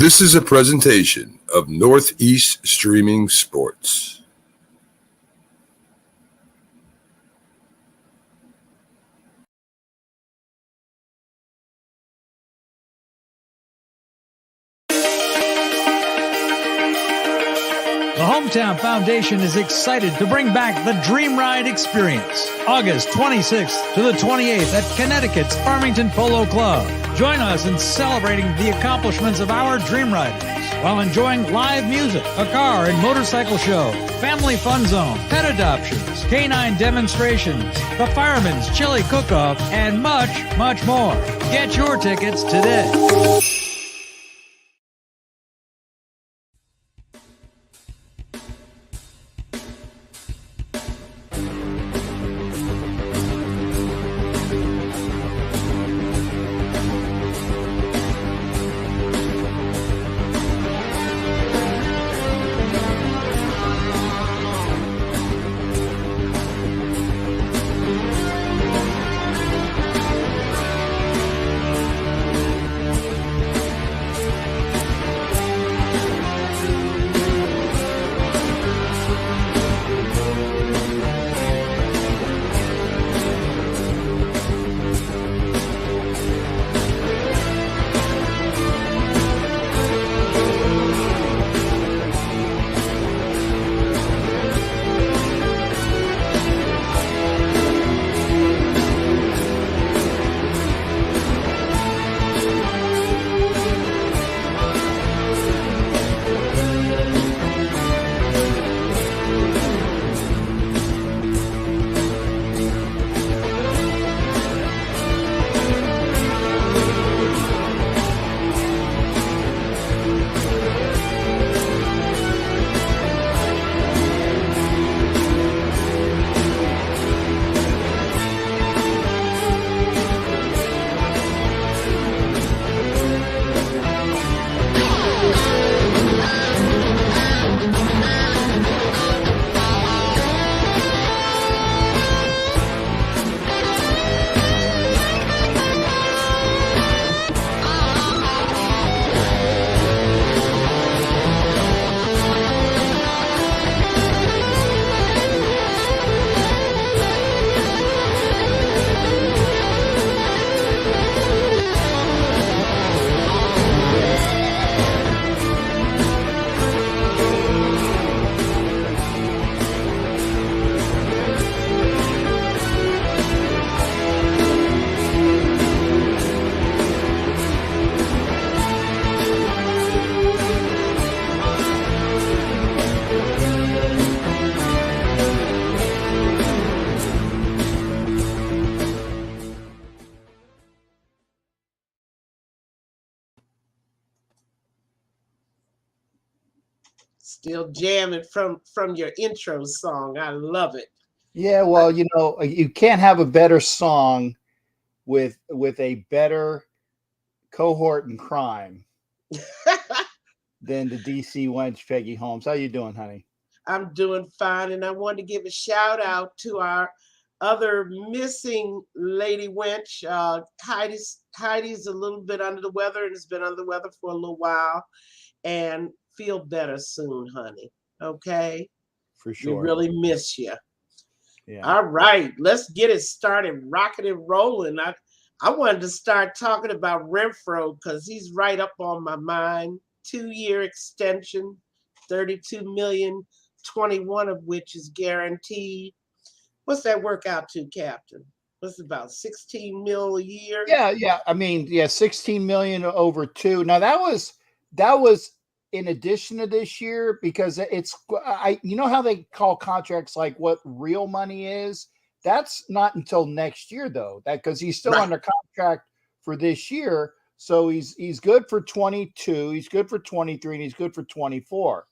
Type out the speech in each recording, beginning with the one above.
This is a presentation of Northeast Streaming Sports. The Hometown Foundation is excited to bring back the Dream Ride experience, August 26th to the 28th at Connecticut's Farmington Polo Club. Join us in celebrating the accomplishments of our Dream Riders while enjoying live music, a car and motorcycle show, family fun zone, pet adoptions, canine demonstrations, the Fireman's Chili Cook-Off, and much, much more. Get your tickets today. Still jamming from your intro song. I love it. Yeah, well, you can't have a better song with a better cohort in crime than the DC wench, Peggy Holmes. How you doing, honey? I'm doing fine, and I want to give a shout out to our other missing lady wench. Heidi's a little bit under the weather and has been under the weather for a little while, and feel better soon, honey. Okay? For sure. We really miss you. Yeah. All right, let's get it started, rocking and rolling. I wanted to start talking about Renfro because he's right up on my mind. 2-year extension, $32 million, 21 of which is guaranteed. What's that work out to, Captain? What's it about 16 mil a year? Yeah. I mean, 16 million over 2. Now that was in addition to this year, because you know how they call contracts like what real money is? That's not until next year though. That because he's still under contract for this year. So he's good for 22, he's good for 23, and he's good for 24.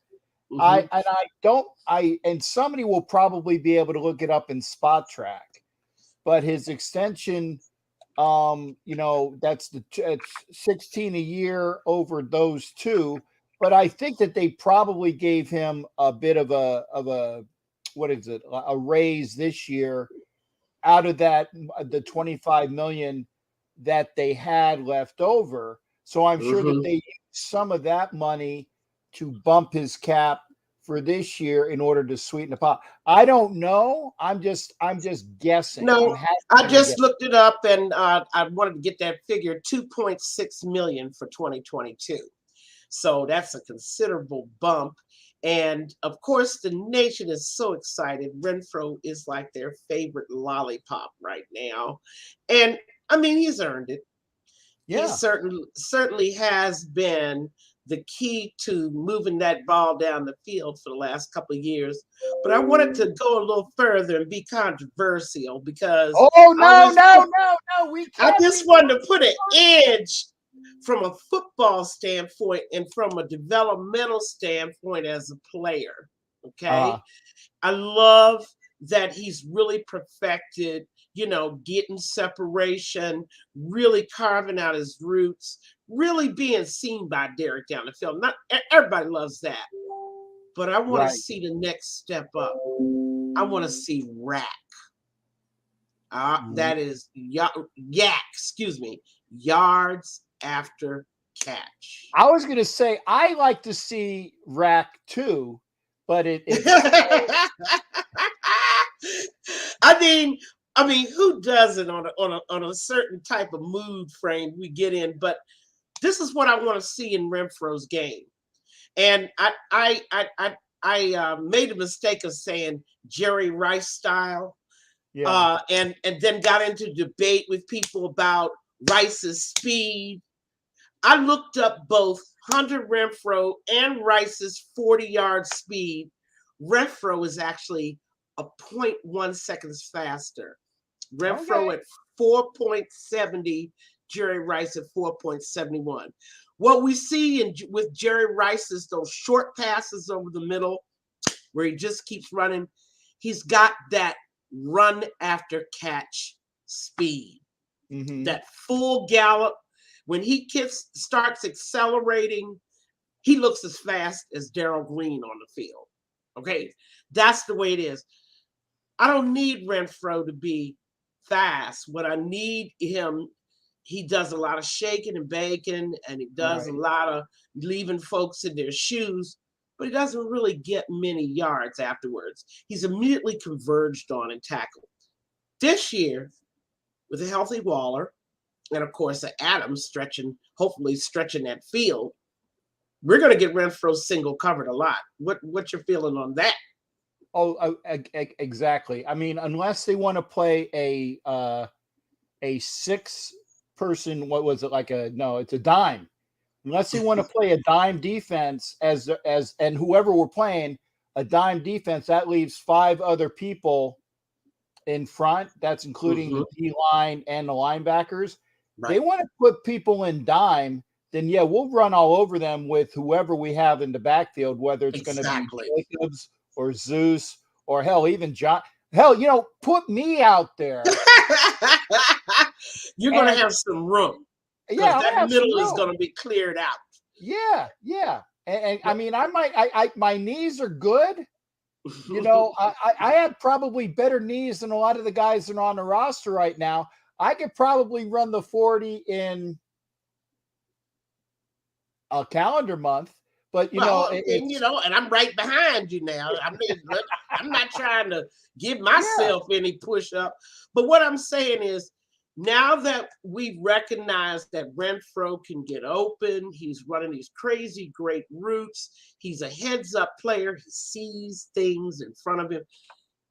Mm-hmm. And somebody will probably be able to look it up in Spot Track, but his extension, that's it's 16 a year over those two. But I think that they probably gave him a bit of a raise this year out of that, the 25 million that they had left over. So I'm sure that Mhm. they use some of that money to bump his cap for this year in order to sweeten the pot. I don't know. I'm just guessing. I'm No, I hazarding a guess. just looked it up, and I wanted to get that figure, 2.6 million for 2022. So that's a considerable bump. And of course, the nation is so excited. Renfro is like their favorite lollipop right now. And I mean, he's earned it. He Yeah. certainly has been the key to moving that ball down the field for the last couple of years. But I wanted to go a little further and be controversial because Oh I no, was no, no, no. We I can't be just wanted to put an edge from a football standpoint and from a developmental standpoint as a player. Okay. I love that he's really perfected, getting separation, really carving out his roots, really being seen by Derek down the field. Not everybody loves that, but I want to right. see the next step up. I want to see rack. That is yak, excuse me, yards after catch. I was gonna say I like to see rack too, but it's I mean, who doesn't on a certain type of mood frame we get in? But this is what I want to see in Renfro's game, and I made a mistake of saying Jerry Rice style, yeah. and then got into debate with people about Rice's speed. I looked up both Hunter Renfro and Rice's 40-yard speed. Renfro is actually a 0.1 seconds faster. Renfro Okay. at 4.70, Jerry Rice at 4.71. What we see with Jerry Rice is those short passes over the middle where he just keeps running. He's got that run after catch speed, that full gallop. When he starts accelerating, he looks as fast as Darryl Green on the field. Okay, that's the way it is. I don't need Renfro to be fast. What I need he does a lot of shaking and baking, and he does a Right. lot of leaving folks in their shoes, but he doesn't really get many yards afterwards. He's immediately converged on and tackled. This year, with a healthy Waller, and of course, Adams hopefully stretching that field, we're going to get Renfro single covered a lot. What's your feeling on that? Oh, exactly. I mean, unless they want to play a 6-person, what was it like it's a dime. Unless they want to play a dime defense and whoever we're playing a dime defense, that leaves 5 other people in front. That's including the D line and the linebackers. Right. They want to put people in dime, then yeah, we'll run all over them with whoever we have in the backfield, whether it's going to be Jacobs or Zeus or hell, even John. Hell, put me out there. You're going to have some room. Yeah, that middle is going to be cleared out. Yeah, yeah. And I mean, my knees are good. I have probably better knees than a lot of the guys that are on the roster right now. I could probably run the 40 in a calendar month, but and I'm right behind you now. I mean, I'm not trying to give myself any push up, but what I'm saying is, now that we recognize that Renfro can get open, he's running these crazy great routes, he's a heads up player, he sees things in front of him.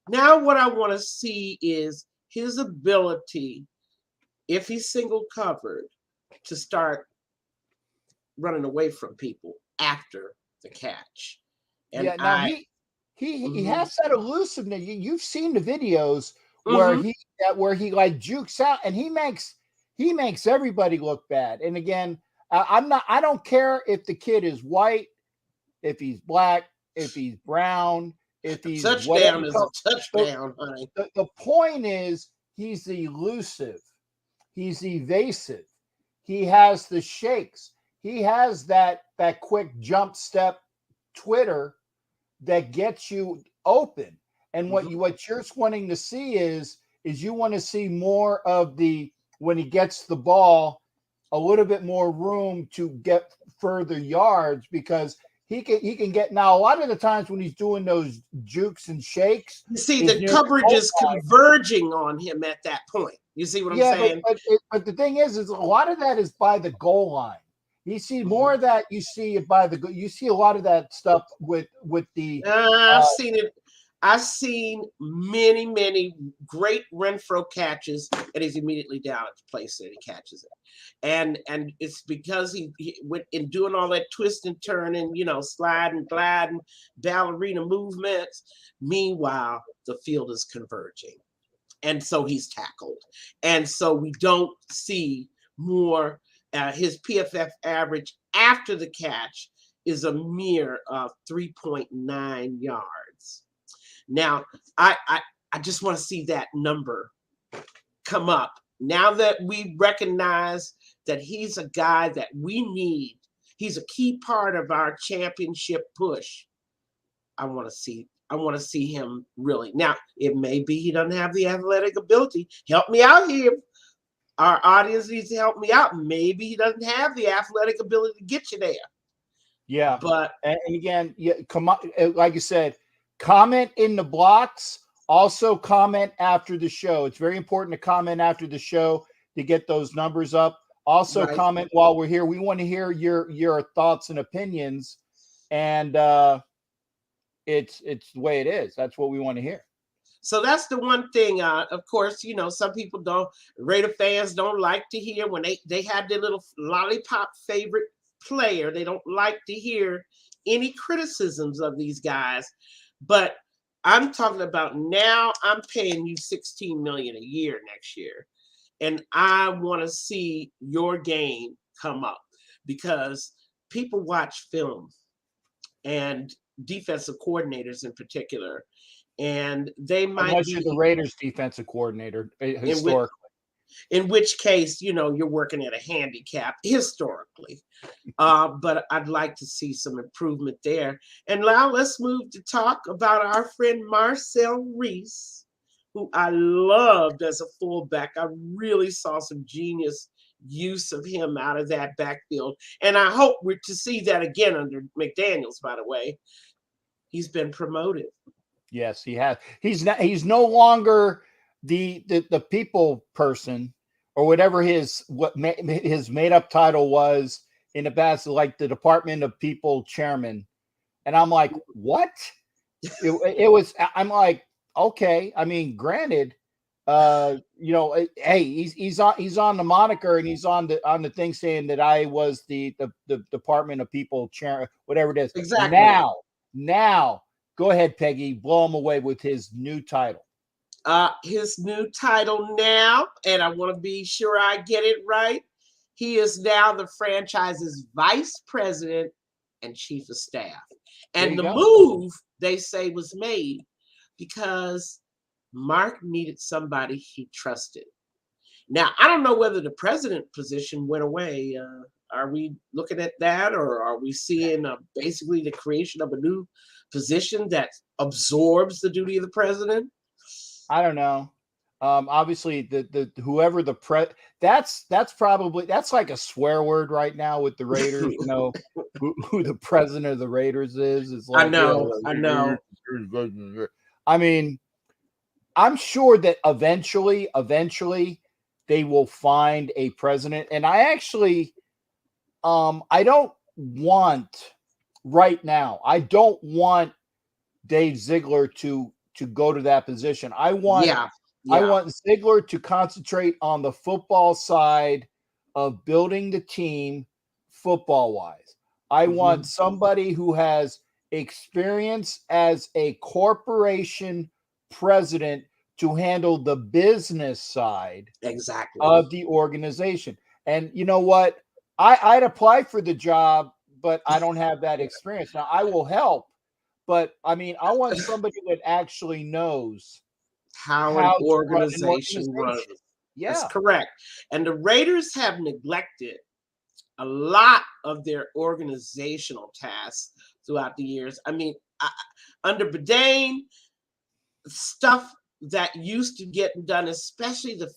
Now what I want to see is his ability, if he's single covered, to start running away from people after the catch. And he has that elusiveness. You've seen the videos where he like jukes out and he makes everybody look bad. And again, I don't care if the kid is white, if he's black, if he's brown, if he's touchdown is a touchdown, honey. The point is he's elusive, he's evasive, he has the shakes, he has that quick jump step Twitter that gets you open. And what you're wanting to see is you want to see more of when he gets the ball, a little bit more room to get further yards because he can get now. A lot of the times when he's doing those jukes and shakes, You see, is the near coverage goal is line. converging on him at that point. You see what I'm Yeah, saying? but the thing is a lot of that is by the goal line. You see more of that. You see it by the. You see a lot of that stuff with the. I've seen it. I've seen many great Renfro catches, and he's immediately down at the place that he catches it, and it's because he went in doing all that twist and turning, sliding, gliding, ballerina movements. Meanwhile, the field is converging, and so he's tackled, and so we don't see more. His PFF average after the catch is a mere 3.9 yards. Now, I just want to see that number come up. Now that we recognize that he's a guy that we need, he's a key part of our championship push. I want to see him really. Now, it may be he doesn't have the athletic ability. Help me out here. Our audience needs to help me out. Maybe he doesn't have the athletic ability to get you there. Yeah, But and again, come on, like you said, comment in the blocks. Also, comment after the show. It's very important to comment after the show to get those numbers up. Also, right. comment while we're here. We want to hear your thoughts and opinions, and it's the way it is. That's what we want to hear. So that's the one thing. Of course, some people don't. Raider fans don't like to hear when they have their little lollipop favorite player. They don't like to hear any criticisms of these guys. But I'm talking about now. I'm paying you $16 million a year next year, and I want to see your game come up because people watch film and defensive coordinators in particular. And they might Unless be you're the Raiders defensive coordinator historically. In which case, you're working at a handicap historically. But I'd like to see some improvement there. And now let's move to talk about our friend Marcel Reese, who I loved as a fullback. I really saw some genius use of him out of that backfield. And I hope we're to see that again under McDaniels, by the way. He's been promoted. Yes, he has. He's no longer the people person or whatever his made up title was in the past, like the Department of People chairman. And I'm like, what? It was. I'm like, okay. I mean, granted, hey, he's on the moniker and he's on the thing saying that I was the Department of People chair, whatever it is. Exactly. Now. Go ahead, Peggy. Blow him away with his new title. His new title now, and I want to be sure I get it right. He is now the franchise's vice president and chief of staff. And the move, they say, was made because Mark needed somebody he trusted. Now, I don't know whether the president position went away. Are we looking at that, or are we seeing basically the creation of a new position that absorbs the duty of the president? I don't know. Obviously, the whoever the that's like a swear word right now with the Raiders. Who the president of the Raiders is like. I know. I mean, I'm sure that eventually they will find a president, and I actually, I don't want right now. I don't want Dave Ziegler to go to that position. I want Ziegler to concentrate on the football side of building the team football wise. I want somebody who has experience as a corporation president to handle the business side of the organization. And you know what? I'd apply for the job, but I don't have that experience. Now I will help, but I mean, I want somebody that actually knows how an organization runs. Yeah. That's correct. And the Raiders have neglected a lot of their organizational tasks throughout the years. I mean, under Bourdain, stuff that used to get done, especially the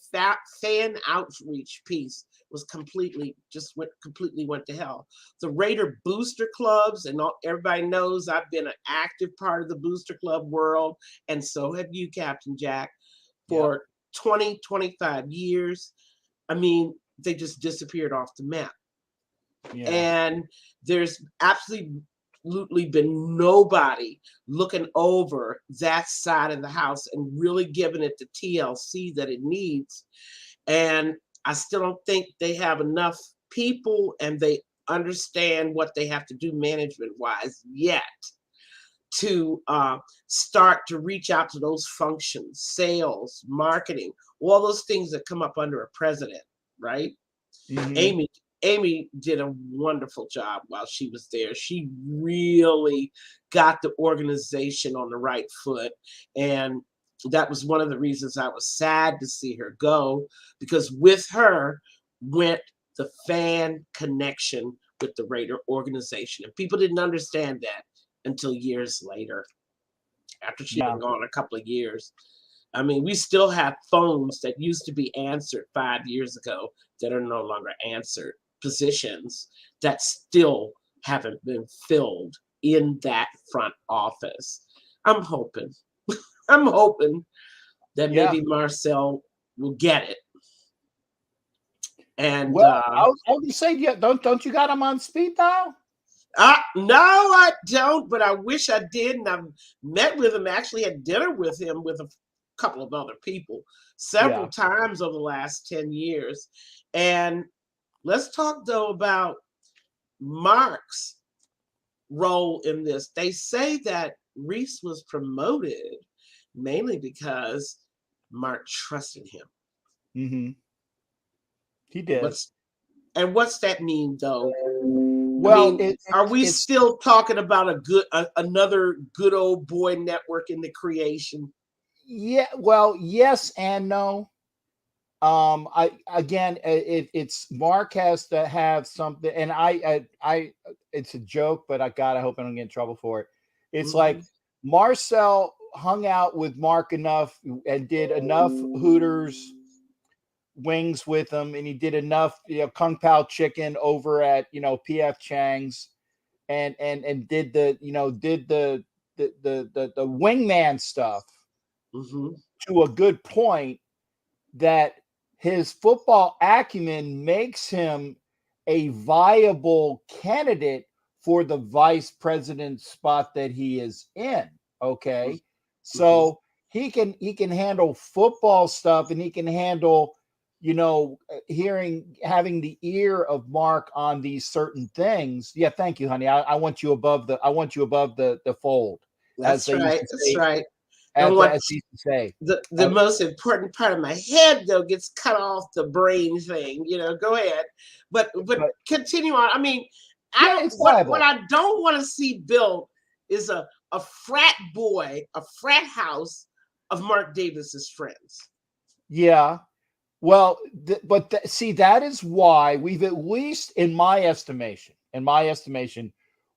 fan outreach piece, was completely went to hell. The Raider booster clubs, and everybody knows I've been an active part of the booster club world, and so have you, Captain Jack, for 20, 25 years. I mean, they just disappeared off the map. Yeah. And there's absolutely been nobody looking over that side of the house and really giving it the TLC that it needs. And I still don't think they have enough people, and they understand what they have to do management wise yet to start to reach out to those functions, sales, marketing, all those things that come up under a president, right? Mhm. Amy did a wonderful job while she was there. She really got the organization on the right foot. And that was one of the reasons I was sad to see her go, because with her went the fan connection with the Raider organization. And people didn't understand that until years later, after she'd been gone a couple of years. I mean, we still have phones that used to be answered 5 years ago that are no longer answered, positions that still haven't been filled in that front office. I'm hoping that maybe Marcel will get it. And well, I was just saying, yeah, don't you got him on speed dial? no, I don't, but I wish I did. And I've met with him, actually had dinner with him with a couple of other people several times over the last 10 years. And let's talk, though, about Mark's role in this. They say that Reese was promoted mainly because Mark trusted him. Mm-hmm. He did. What's that mean, though? Well, I mean, are we still talking about another good old boy network in the creation? Yeah, well, yes and no. It's Mark has to have something, and I it's a joke, but I hope I don't get in trouble for it. It's like Marcel hung out with Mark enough and did enough Hooters wings with him, and he did enough, Kung Pao chicken over at PF Chang's, and did the wingman stuff to a good point, that his football acumen makes him a viable candidate for the vice president spot that he is in. Okay. So he can handle football stuff, and he can handle, having the ear of Mark on these certain things. Yeah. Thank you, honey. I want you above the fold. That's right. That's right. And as he used to say, the most important part of my head, though, gets cut off, the brain thing. Go ahead, but continue on. I mean, what I don't want to see built is a frat house of Mark Davis's friends. Yeah, well, see, that is why we've, at least in my estimation,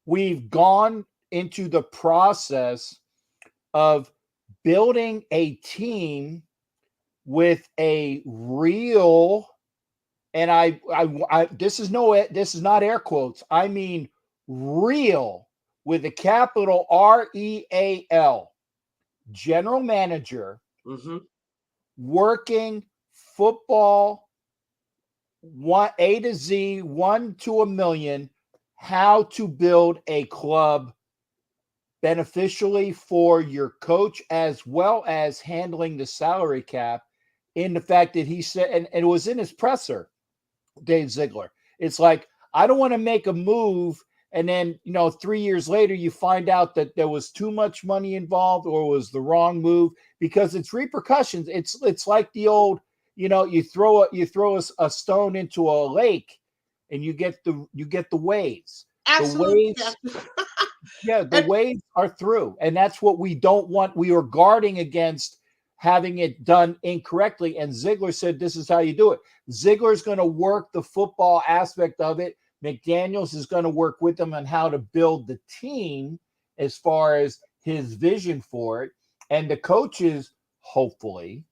we've gone into the process of building a team with a real, and I this is not air quotes, I mean real, with a capital REAL, general manager, working football A to Z, 1 to a million, how to build a club beneficially for your coach, as well as handling the salary cap, in the fact that he said, and it was in his presser, Dave Ziegler, it's like, I don't want to make a move, and then 3 years later you find out that there was too much money involved, or was the wrong move, because it's repercussions. It's like the old, you throw a stone into a lake, and you get the waves. Absolutely. The waves. Yeah, the waves are through, and that's what we don't want. We are guarding against having it done incorrectly, and Ziegler said this is how you do it. Ziegler's going to work the football aspect of it. McDaniels is going to work with them on how to build the team as far as his vision for it, and the coaches hopefully.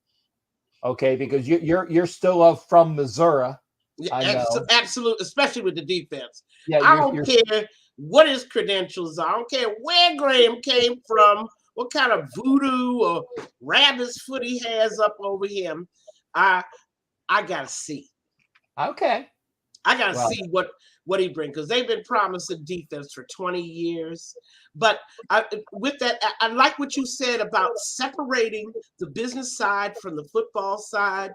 Okay, because you're still from Missouri. Yeah, I know. absolutely, especially with the defense. Yeah, I don't care what his credentials are. I don't care where Graham came from, what kind of voodoo or rabbit's foot he has up over him. I gotta see. Okay. I gotta see what he brings, because they've been promising defense for 20 years. But with that, I like what you said about separating the business side from the football side.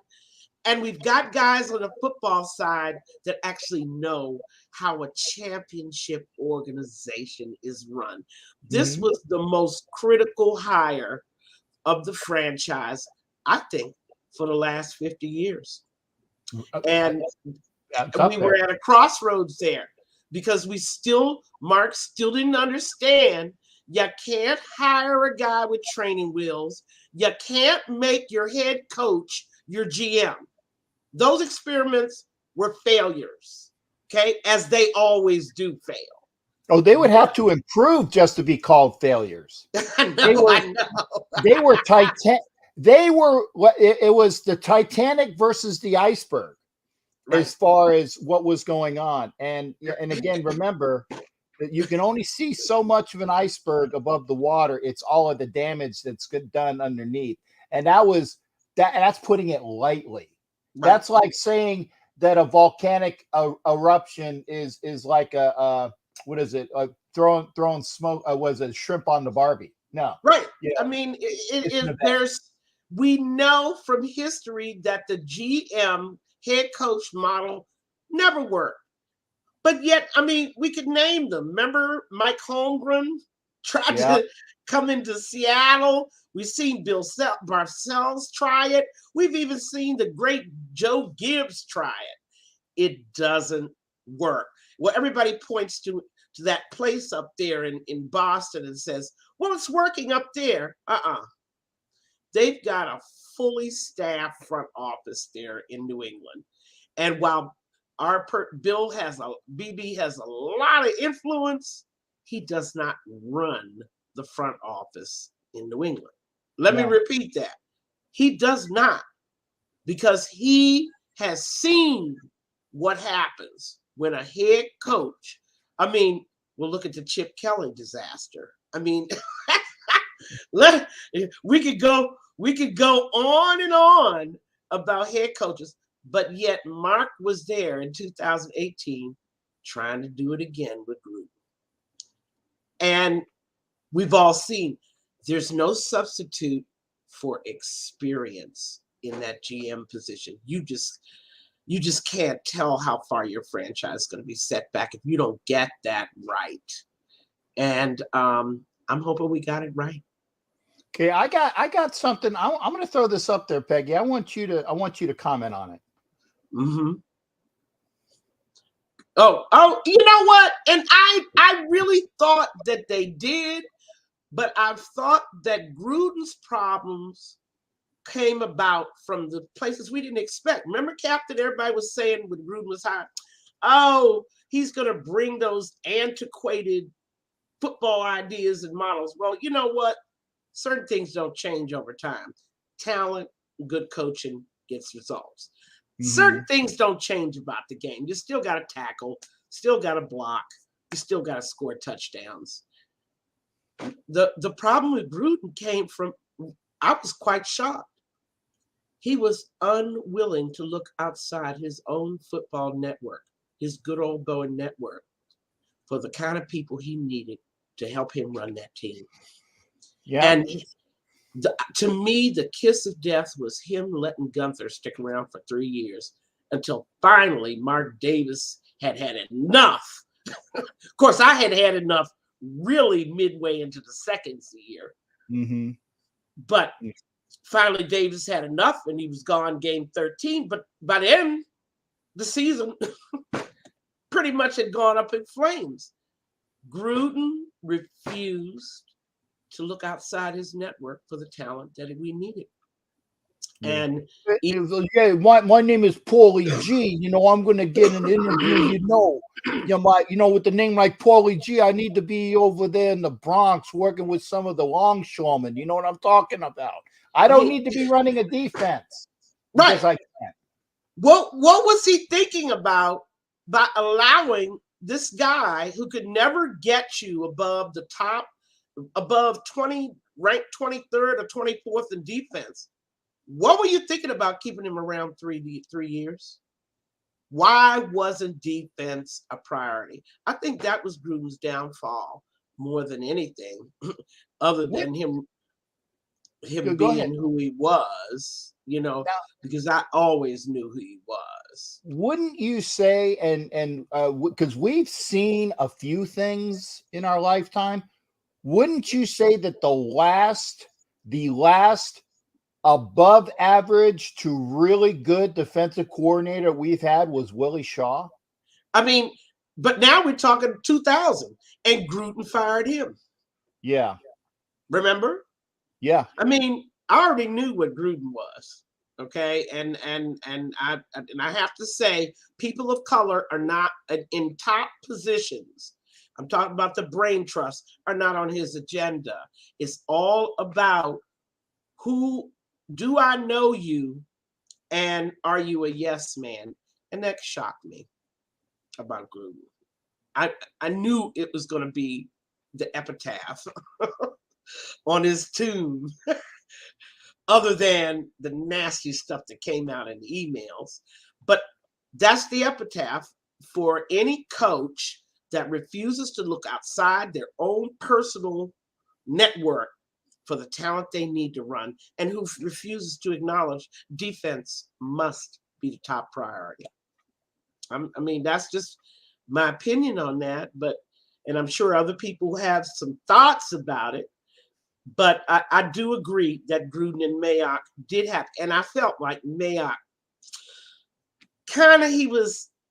And we've got guys on the football side that actually know how a championship organization is run. This was the most critical hire of the franchise, I think, for the last 50 years. And we were at a crossroads there, because Mark still didn't understand. You can't hire a guy with training wheels. You can't make your head coach your GM. Those experiments were failures, okay, as they always do fail. Oh, they would have to improve just to be called failures. I know. They were Titan. They were what it was, the Titanic versus the iceberg, right, as far as what was going on. And again, remember that you can only see so much of an iceberg above the water. It's all of the damage that's done underneath, and that's putting it lightly. Right. That's like saying that a volcanic eruption is like a what is it? Throwing smoke. Was it shrimp on the Barbie? No. Right. Yeah. I mean, we know from history that the GM head coach model never worked. But yet, I mean, we could name them. Remember Mike Holmgren tried to come into Seattle. We've seen Bill Parcells try it. We've even seen the great Joe Gibbs try it. It doesn't work. Well, everybody points to that place up there in Boston and says, well, it's working up there. They've got a fully staffed front office there in New England. And while BB has a lot of influence, he does not run the front office in New England. Let me repeat that. He does not, because he has seen what happens when a head coach, we'll look at the Chip Kelly disaster. We could go on and on about head coaches, but yet Mark was there in 2018 trying to do it again with Gruden. And we've all seen there's no substitute for experience in that GM position. You just can't tell how far your franchise is going to be set back if you don't get that right. And I'm hoping we got it right. Okay, I got something. I'm going to throw this up there, Peggy. I want you to comment on it. Mm-hmm. Oh, you know what? And I really thought that they did, but I've thought that Gruden's problems came about from the places we didn't expect. Remember, Captain, everybody was saying when Gruden was hired, oh, he's going to bring those antiquated football ideas and models. Well, you know what? Certain things don't change over time. Talent, good coaching gets results. Mm-hmm. Certain things don't change about the game. You still got to tackle, still got to block, you still got to score touchdowns. The problem with Gruden came from, I was quite shocked. He was unwilling to look outside his own football network, his good old Bowen network, for the kind of people he needed to help him run that team. Yeah. And to me, the kiss of death was him letting Gunther stick around for 3 years until finally Mark Davis had enough. Of course, I had enough really midway into the second year. Mm-hmm. But finally, Davis had enough and he was gone game 13. But by the end, the season pretty much had gone up in flames. Gruden refused to look outside his network for the talent that we needed. And my name is Paulie G. I'm going to get an interview. With the name like Paulie G, I need to be over there in the Bronx working with some of the longshoremen. You know what I'm talking about? I don't need to be running a defense because I can't. What was he thinking about by allowing this guy who could never get you above the top, above 20, ranked 23rd or 24th in defense? What were you thinking about keeping him around 3 years? Why wasn't defense a priority? I think that was Gruden's downfall more than anything, other than him being who he was, because I always knew who he was. Wouldn't you say, and because we've seen a few things in our lifetime, wouldn't you say that the last above average to really good defensive coordinator we've had was Willie Shaw? I mean, but now we're talking 2000, and Gruden fired him. Yeah. Remember? Yeah. I mean, I already knew what Gruden was. Okay. And I have to say, people of color are not in top positions. I'm talking about the brain trust, are not on his agenda. It's all about who do I know you, and are you a yes man? And that shocked me about Gruden. I knew it was going to be the epitaph on his tomb, other than the nasty stuff that came out in the emails. But that's the epitaph for any coach that refuses to look outside their own personal network for the talent they need to run, and who refuses to acknowledge defense must be the top priority. I mean, that's just my opinion on that, and I'm sure other people have some thoughts about it. But I do agree that Gruden and Mayock did have, and I felt like Mayock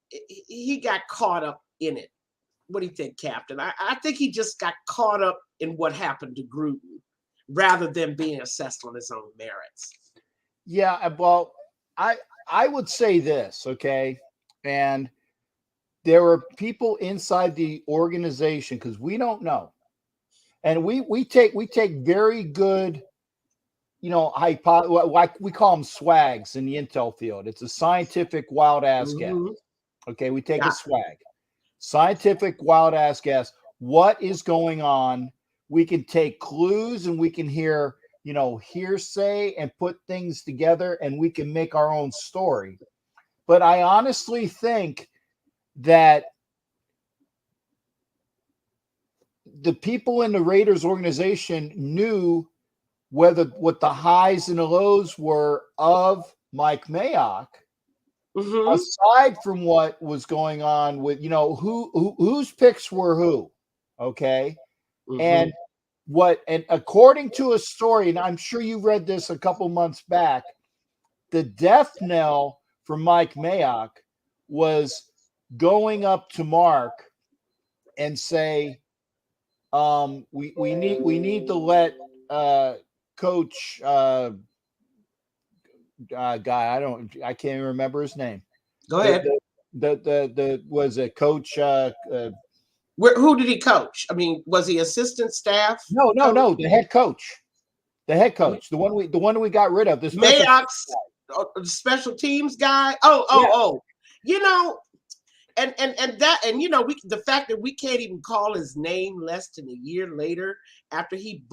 he got caught up in it. What do you think, Captain? I think he just got caught up in what happened to Gruden rather than being assessed on his own merits. Yeah, well, I would say this, okay? And there are people inside the organization, because we don't know. And we take very good, like we call them swags in the intel field. It's a scientific wild ass guess. Okay, we take a swag. Scientific wild ass guess. What is going on? We can take clues and we can hear, hearsay and put things together, and we can make our own story. But I honestly think that the people in the Raiders organization knew what the highs and the lows were of Mike Mayock, aside from what was going on with, whose picks were who. Okay. And according to a story, and I'm sure you read this a couple months back, the death knell for Mike Mayock was going up to Mark and say, we need to let Coach guy, I can't even remember his name. Go ahead. The was it Coach who did he coach? I mean, was he assistant staff? No, the head coach. The head coach, the one we got rid of. The Mayock's special teams guy. The fact that we can't even call his name less than a year later after he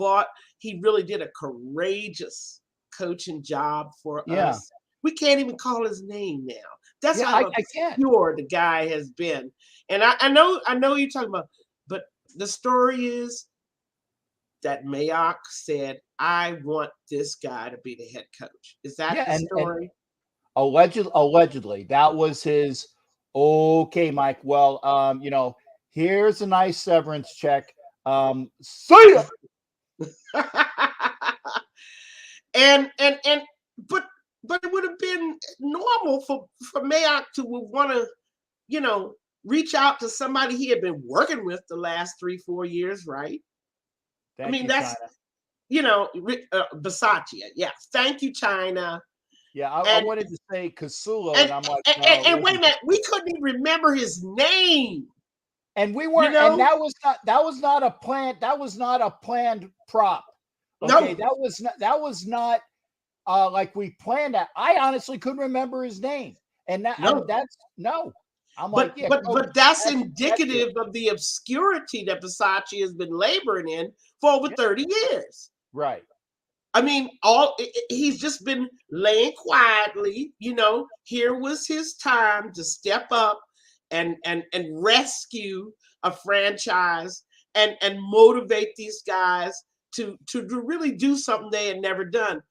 really did a courageous coaching job for us. We can't even call his name now. That's how obscure the guy has been. And I know you're talking about, but the story is that Mayock said, I want this guy to be the head coach. Is that the story? And allegedly, that was his. Okay, Mike. Well, here's a nice severance check. See ya. But it would have been normal for Mayock to want to, reach out to somebody he had been working with the last 3-4 years, right? That's Bisaccia. Yeah. Thank you, China. Yeah, I wanted to say Casulo, and I'm like, and wait a minute, we couldn't even remember his name. And we weren't, and that was not a planned prop. Okay, no. that was not like we planned that. I honestly couldn't remember his name. And No. that's no. I'm But like, yeah, but that's that's indicative of the obscurity that Versace has been laboring in for over 30 years. right. I mean, he's just been laying quietly. Here was his time to step up and rescue a franchise and motivate these guys to really do something they had never done.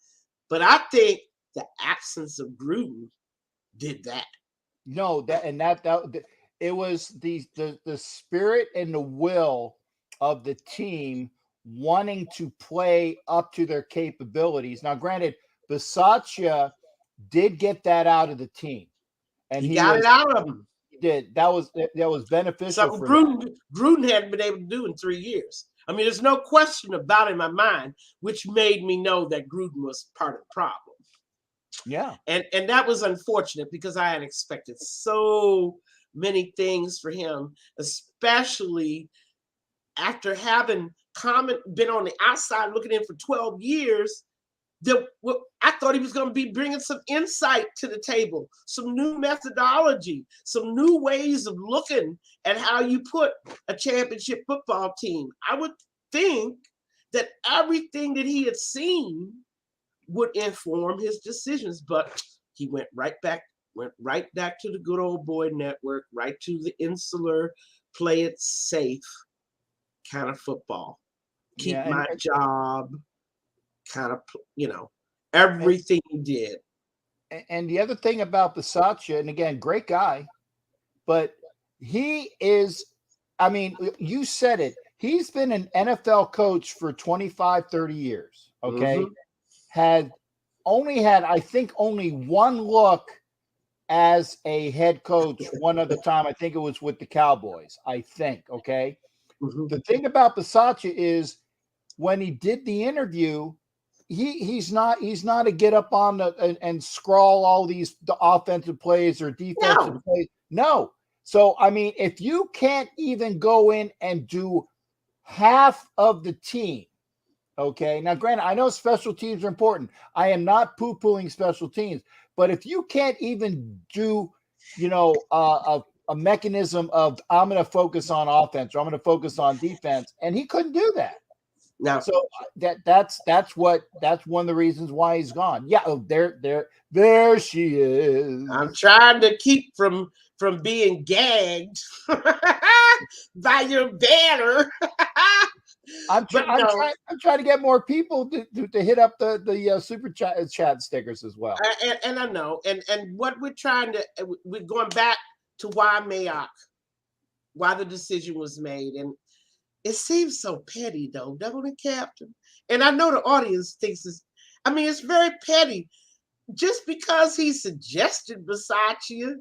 But I think the absence of Gruden did that. No, that it was the spirit and the will of the team wanting to play up to their capabilities. Now, granted, Bisaccia did get that out of the team, and He got it out of him. He did. That was beneficial Something for Gruden hadn't been able to do in 3 years. I mean, there's no question about it in my mind, which made me know that Gruden was part of the problem. Yeah. And that was unfortunate because I had expected so many things for him, especially after having been on the outside looking in for 12 years. I thought he was going to be bringing some insight to the table, some new methodology, some new ways of looking at how you put a championship football team. I would think that everything that he had seen would inform his decisions, but he went right back to the good old boy network, right to the insular, play it safe kind of football. Keep my job kind of, everything he did. And the other thing about Bisaccia, and again, great guy, but he is, I mean, you said it, he's been an NFL coach for 25, 30 years, okay? Mm-hmm. Had I think only one look as a head coach one other time. I think it was with the Cowboys, I think, okay? Mm-hmm. The thing about Bisaccia is when he did the interview, he's not a get up on and scrawl all the offensive plays or defensive plays. No. So, I mean, if you can't even go in and do half of the team, okay. Now, granted, I know special teams are important. I am not poo-pooing special teams, but if you can't even do, a mechanism of I'm going to focus on offense or I'm going to focus on defense, and he couldn't do that. Now, so that's one of the reasons why he's gone. Yeah, there she is. I'm trying to keep from being gagged by your banner. I'm trying to get more people to hit up the super chat stickers as well. And I know, and what we're going back to why the decision was made, and it seems so petty though, don't it, Captain? And I know the audience thinks it's very petty. Just because he suggested Bisaccia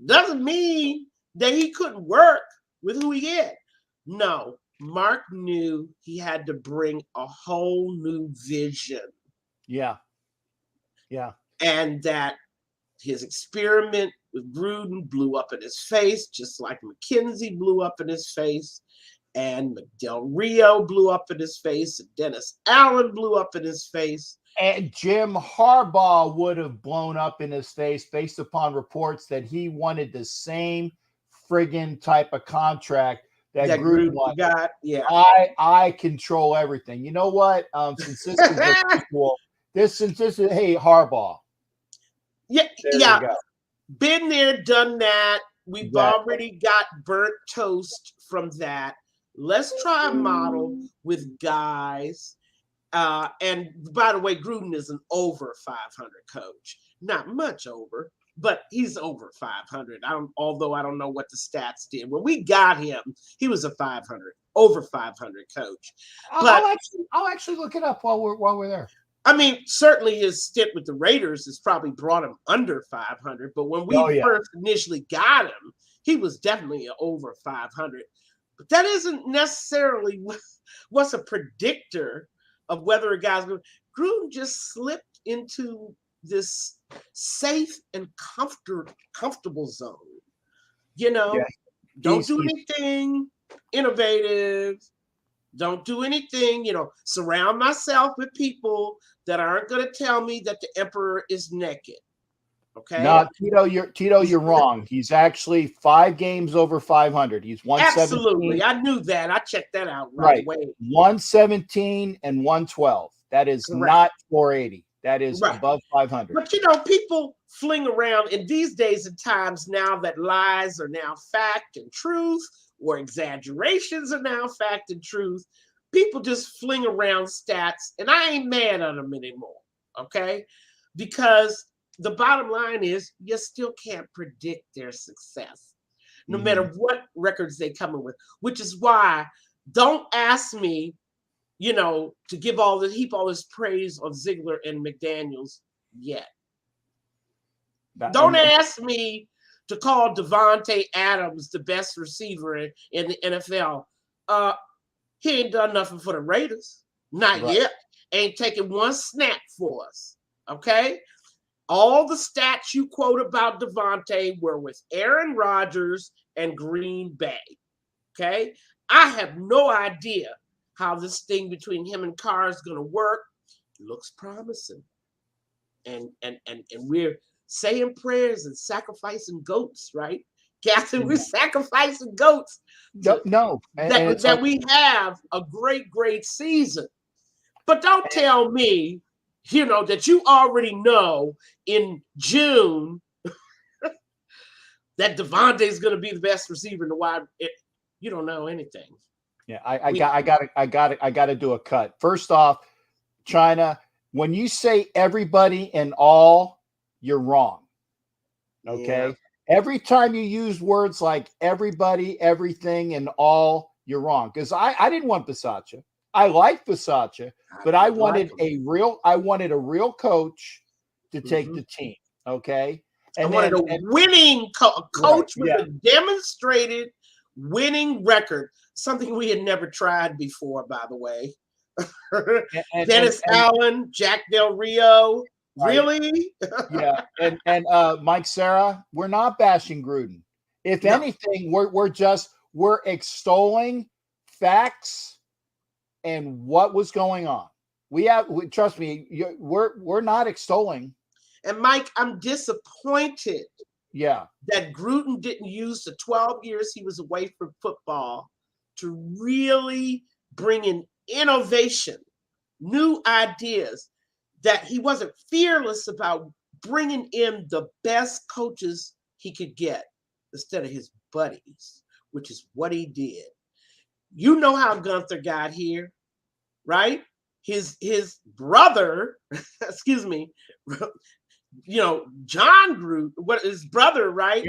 doesn't mean that he couldn't work with who he had. No. Mark knew he had to bring a whole new vision. Yeah. And that his experiment with Gruden blew up in his face, just like McKenzie blew up in his face, and Del Rio blew up in his face, and Dennis Allen blew up in his face. And Jim Harbaugh would have blown up in his face based upon reports that he wanted the same friggin' type of contract that Gruden got. Yeah, I control everything. You know what? Since this is hey, Harbaugh. Yeah. Been there, done that. We've already got burnt toast from that. Let's try a model with guys. And by the way, Gruden is an over 500 coach. Not much over, but he's over 500. Although I don't know what the stats did. When we got him, he was a over 500 coach. I'll actually look it up while we're there. I mean, certainly his stint with the Raiders has probably brought him under 500. But when we first initially got him, he was definitely over 500. But that isn't necessarily what's a predictor of whether a guy's going. Gruden just slipped into this safe and comfortable zone. Don't do anything innovative. Don't do anything, surround myself with people that aren't going to tell me that the emperor is naked. Okay. No, you're wrong. He's actually 5 games over 500. He's 117. Absolutely. I knew that. I checked that out right away. 117 and 112. That is Correct. not 480. That is Right. above 500. But people fling around in these days and times now that lies are now fact and truth, or exaggerations are now fact and truth. People just fling around stats, and I ain't mad at them anymore. Okay. Because the bottom line is you still can't predict their success, no matter what records they come in with, which is why don't ask me, to heap all this praise on Ziegler and McDaniels yet. Don't ask me to call Devontae Adams the best receiver in the NFL. He ain't done nothing for the Raiders. Not yet. Ain't taken one snap for us. Okay? All the stats you quote about Devontae were with Aaron Rodgers and Green Bay. Okay? I have no idea how this thing between him and Carr is going to work. It looks promising. And we're saying prayers and sacrificing goats, right? Captain, we're sacrificing goats. That we have a great season. But don't tell me, that you already know in June that Devontae is going to be the best receiver in the wide. You don't know anything. Yeah, I got to do a cut. First off, China, when you say everybody and all, you're wrong. Okay. Yeah. Every time you use words like everybody, everything, and all, you're wrong. Because I didn't want Bisaccia. I like Bisaccia, but I wanted a real coach to take the team. Okay. And I wanted a winning coach with a demonstrated winning record, something we had never tried before, by the way. Dennis Allen, Jack Del Rio. Really? Yeah. And Mike Sarah, we're not bashing Gruden. If anything, we're extolling facts and what was going on. Trust me, we're not extolling. And Mike, I'm disappointed. Yeah. That Gruden didn't use the 12 years he was away from football to really bring in innovation, new ideas, that he wasn't fearless about bringing in the best coaches he could get instead of his buddies, which is what he did. You know how Gunther got here, right? His brother, excuse me, John Gruden, his brother, right?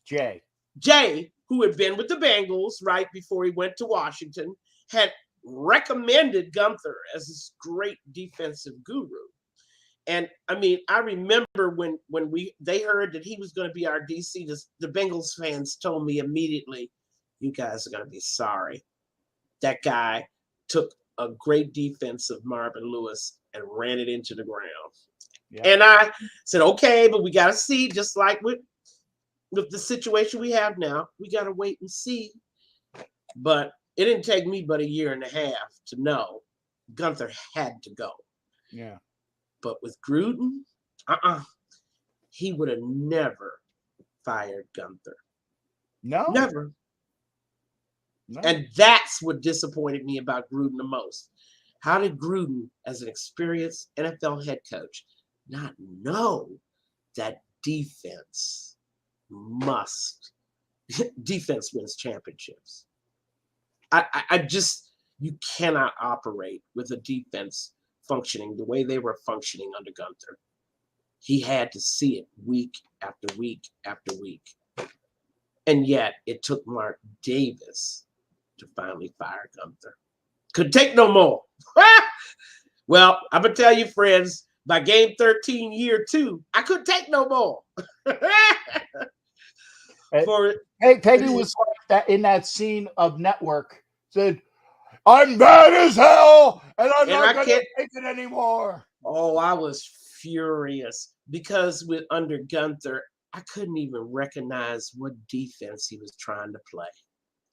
Jay, who had been with the Bengals right before he went to Washington, had recommended Gunther as this great defensive guru. And I mean, I remember when they heard that he was going to be our DC, the Bengals fans told me immediately, you guys are going to be sorry. That guy took a great defense of Marvin Lewis and ran it into the ground. Yeah. And I said, okay, but we got to see, just like with the situation we have now, we got to wait and see. But it didn't take me but a year and a half to know Gunther had to go. Yeah. But with Gruden, he would have never fired Gunther. No. Never. No. And that's what disappointed me about Gruden the most. How did Gruden, as an experienced NFL head coach, not know that defense wins championships? You cannot operate with a defense functioning the way they were functioning under Gunther. He had to see it week after week after week. And yet it took Mark Davis to finally fire Gunther. Could take no more. Well, I'm going to tell you, friends, by game 13, year 2, I couldn't take no more. Peggy was like that in that scene of Network, said, I'm mad as hell, and I'm not going to take it anymore. Oh, I was furious because under Gunther, I couldn't even recognize what defense he was trying to play.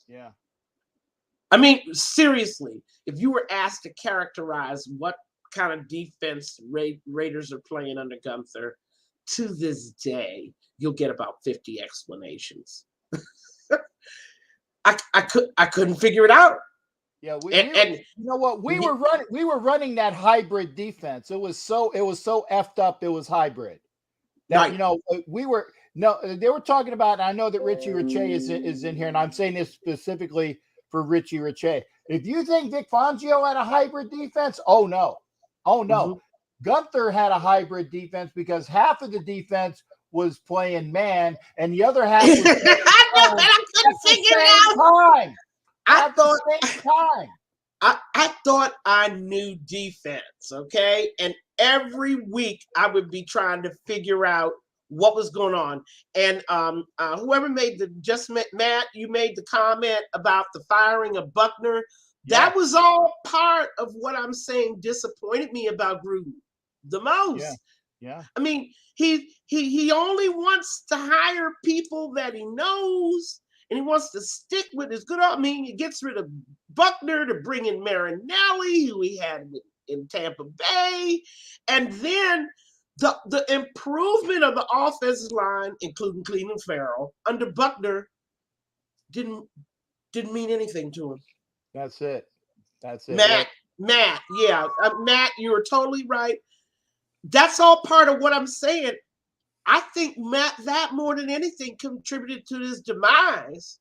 Yeah. I mean, seriously, if you were asked to characterize what kind of defense Raiders are playing under Gunther, to this day, you'll get about 50 explanations. I couldn't figure it out. Yeah, And you know what, we were running that hybrid defense. It was so effed up. It was hybrid. That right. you know they were talking about. And I know that Richie Riche is in here, and I'm saying this specifically for Richie Riche. If you think Vic Fangio had a hybrid defense, oh no. Mm-hmm. Gunther had a hybrid defense because half of the defense was playing man, and the other half was playing I couldn't figure it out. I thought I knew defense, okay? And every week I would be trying to figure out what was going on. And whoever made Matt, you made the comment about the firing of Buckner. That was all part of what I'm saying disappointed me about Gruden the most. Yeah. I mean, he only wants to hire people that he knows, and he wants to stick with his good. I mean, he gets rid of Buckner to bring in Marinelli, who he had in Tampa Bay, and then the improvement of the offensive line, including Cleveland Farrell, under Buckner, didn't mean anything to him. That's it. Matt, yeah, Matt, you were totally right. That's all part of what I'm saying. I think Matt, that more than anything, contributed to his demise.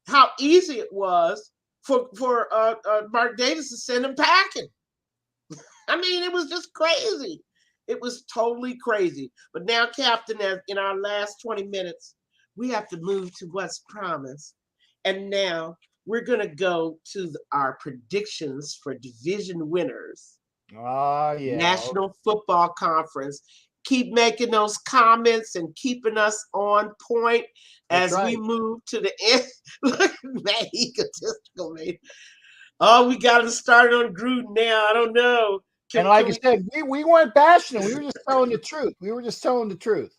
How easy it was for Mark Davis to send him packing. I mean, it was just crazy. It was totally crazy. But now, Captain, in our last 20 minutes, we have to move to what's promised. And now we're going to go to our predictions for division winners. National Football Conference. Keep making those comments and keeping us on point as we move to the end. Look, man, egotistical, man. Oh, we got to start on Gruden now. I don't know. I said, we weren't bashing him. We were just telling the truth.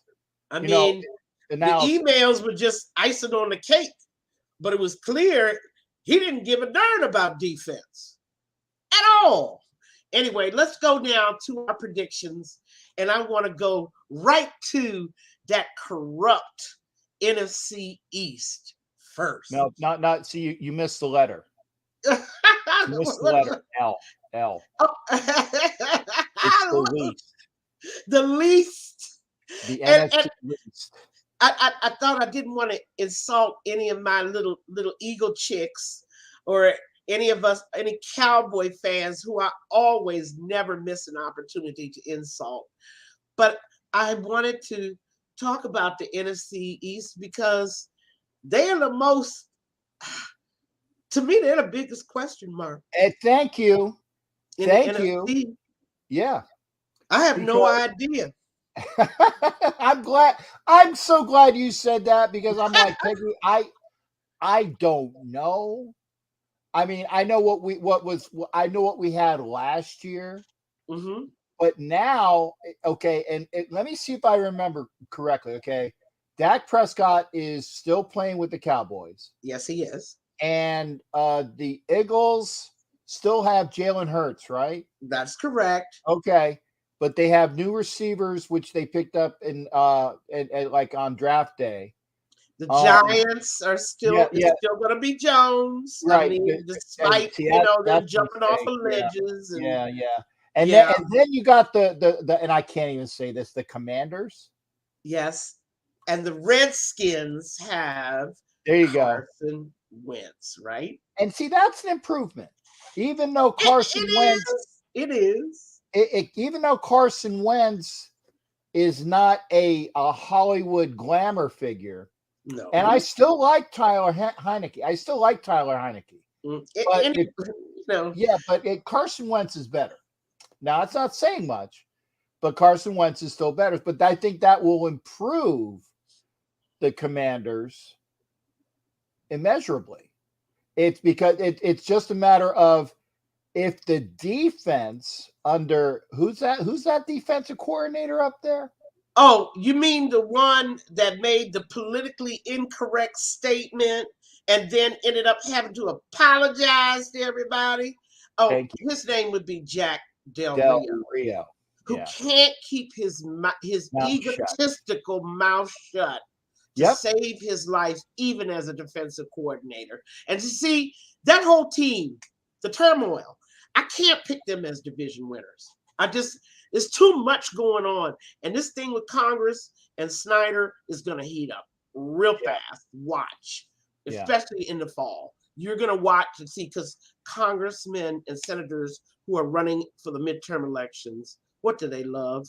I mean, the emails were just icing on the cake, but it was clear he didn't give a darn about defense at all. Anyway, let's go now to our predictions, and I want to go right to that corrupt NFC East first. No, not. See, you missed the letter. You missed the letter. L. Oh. It's the least. The least. The NFC least. I thought I didn't want to insult any of my little Eagle chicks or any of us, any Cowboy fans who I always never miss an opportunity to insult. But I wanted to talk about the NFC East because they are the most, to me, they're the biggest question mark. Thank you. Thank you. Yeah. I have no idea. I'm glad. I'm so glad you said that because I'm like, Peggy, I don't know. I mean, I know what we had last year, but now, okay. And let me see if I remember correctly. Okay. Dak Prescott is still playing with the Cowboys. Yes, he is. And the Eagles still have Jalen Hurts, right? That's correct. Okay. But they have new receivers, which they picked up in like on draft day. The Giants are still still going to be Jones, right? I mean, despite them jumping off of ledges. And then you got the and I can't even say this, the Commanders. Yes, and the Redskins have Carson Wentz, right? And see, that's an improvement, even though Carson Wentz. It is. Even though Carson Wentz is not a Hollywood glamour figure. No. And I still like Tyler Heineke. But Carson Wentz is better. Now, it's not saying much, but Carson Wentz is still better. But I think that will improve the Commanders immeasurably. It's because it's just a matter of if the defense under who's that defensive coordinator up there? Oh, you mean the one that made the politically incorrect statement and then ended up having to apologize to everybody. Oh, his name would be Jack Del Rio, who can't keep his mouth egotistical mouth shut to save his life, even as a defensive coordinator. And to see that whole team, the turmoil, I can't pick them as division winners. There's too much going on. And this thing with Congress and Snyder is going to heat up real fast. Watch, especially in the fall. You're going to watch and see, because congressmen and senators who are running for the midterm elections, what do they love?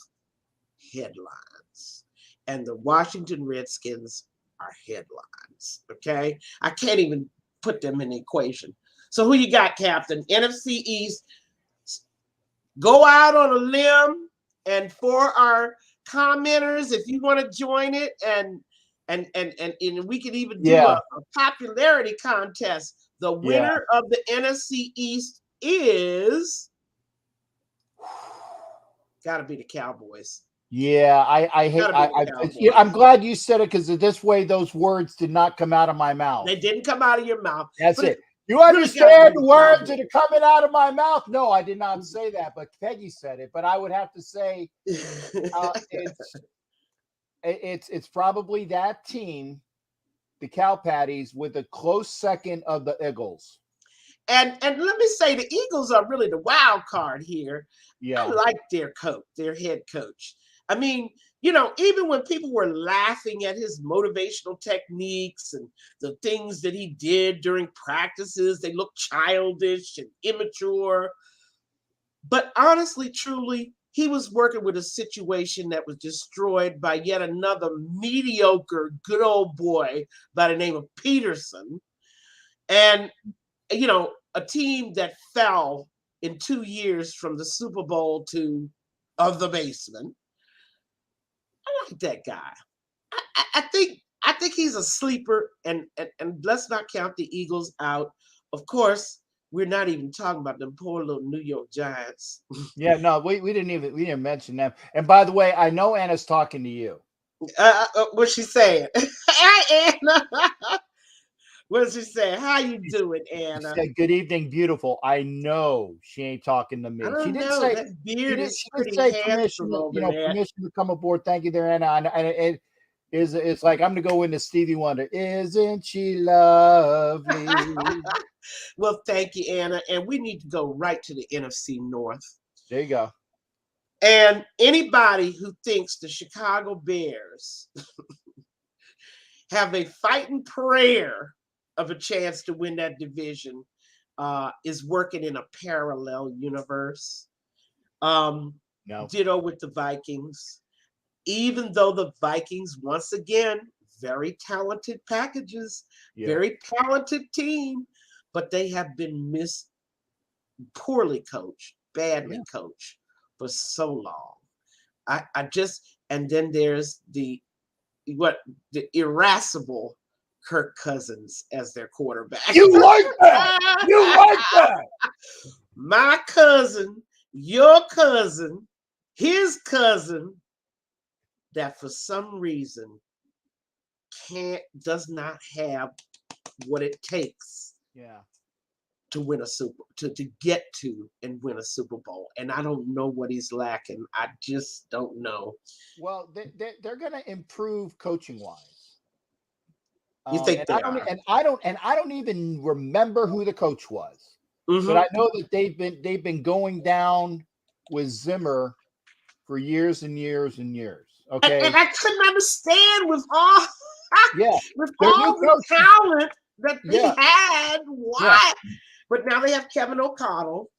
Headlines. And the Washington Redskins are headlines, okay? I can't even put them in the equation. So who you got, Captain? NFC East. Go out on a limb, and for our commenters, if you want to join it, and we could even do a popularity contest. The winner of the NFC East is got to be the Cowboys. Yeah, I hate. I'm glad you said it, because this way those words did not come out of my mouth. They didn't come out of your mouth. That's it. You understand the words that are coming out of my mouth? No, I did not say that, but Peggy said it. But I would have to say it's probably that team, the Cow Patties, with a close second of the Eagles. And let me say, the Eagles are really the wild card here. Yeah, I like their coach, their head coach. I mean, even when people were laughing at his motivational techniques and the things that he did during practices, they looked childish and immature. But honestly, truly, he was working with a situation that was destroyed by yet another mediocre, good old boy by the name of Peterson. And, a team that fell in 2 years from the Super Bowl to of the basement. I like that guy. I think he's a sleeper, and let's not count the Eagles out. Of course, we're not even talking about them poor little New York Giants. Yeah, no, we didn't mention them. And by the way, I know Anna's talking to you. What's she saying? Hi, Anna. What's she saying? How you doing, Anna? She said, "Good evening, beautiful." I know she ain't talking to me. She didn't say that beard is pretty handsome over there. Permission to come aboard. Thank you, there, Anna. And it's like I'm gonna go into Stevie Wonder. Isn't she lovely? Well, thank you, Anna. And we need to go right to the NFC North. There you go. And anybody who thinks the Chicago Bears have a fighting prayer of a chance to win that division is working in a parallel universe. No. Ditto with the Vikings. Even though the Vikings, once again, very talented packages, very talented team, but they have been poorly coached, badly coached for so long. And then there's the irascible Kirk Cousins as their quarterback. You like that? You like that? My cousin, your cousin, his cousin, that for some reason does not have what it takes to win to get to and win a Super Bowl. And I don't know what he's lacking. I just don't know. Well, they're going to improve coaching wise. You think they are? And I don't even remember who the coach was. Mm-hmm. But I know that they've been going down with Zimmer for years and years and years. Okay. And I couldn't understand with all the talent that they had. Why? Yeah. But now they have Kevin O'Connell,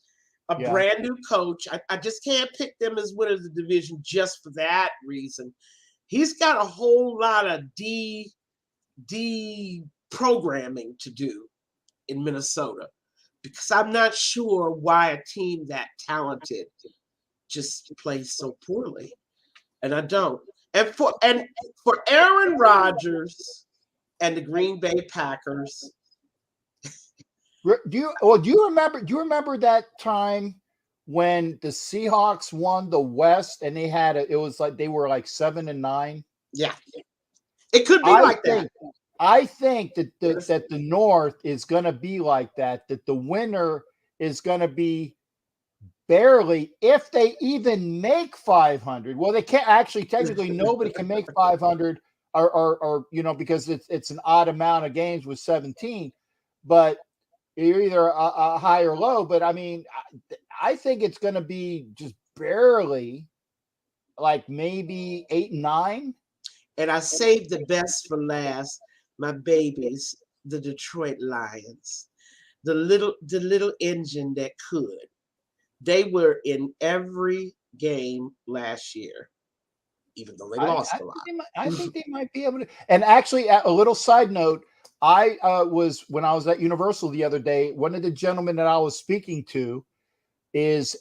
a brand new coach. I just can't pick them as winners of the division just for that reason. He's got a whole lot of programming to do in Minnesota, because I'm not sure why a team that talented just plays so poorly. And I don't. And for Aaron Rodgers and the Green Bay Packers. Do you remember that time when the Seahawks won the West and it was like they were like 7-9? Yeah. It could be like that. I think that the North is going to be like that. That the winner is going to be barely, if they even make 500. Well, they can't actually. Technically, nobody can make 500, or because it's an odd amount of games with 17. But you're either a high or low. But I mean, I think it's going to be just barely, like maybe 8 and 9. And I saved the best for last. My babies, the Detroit Lions, the little engine that could. They were in every game last year, even though they lost a lot. I think they might be able to. And actually, a little side note, when I was at Universal the other day, one of the gentlemen that I was speaking to is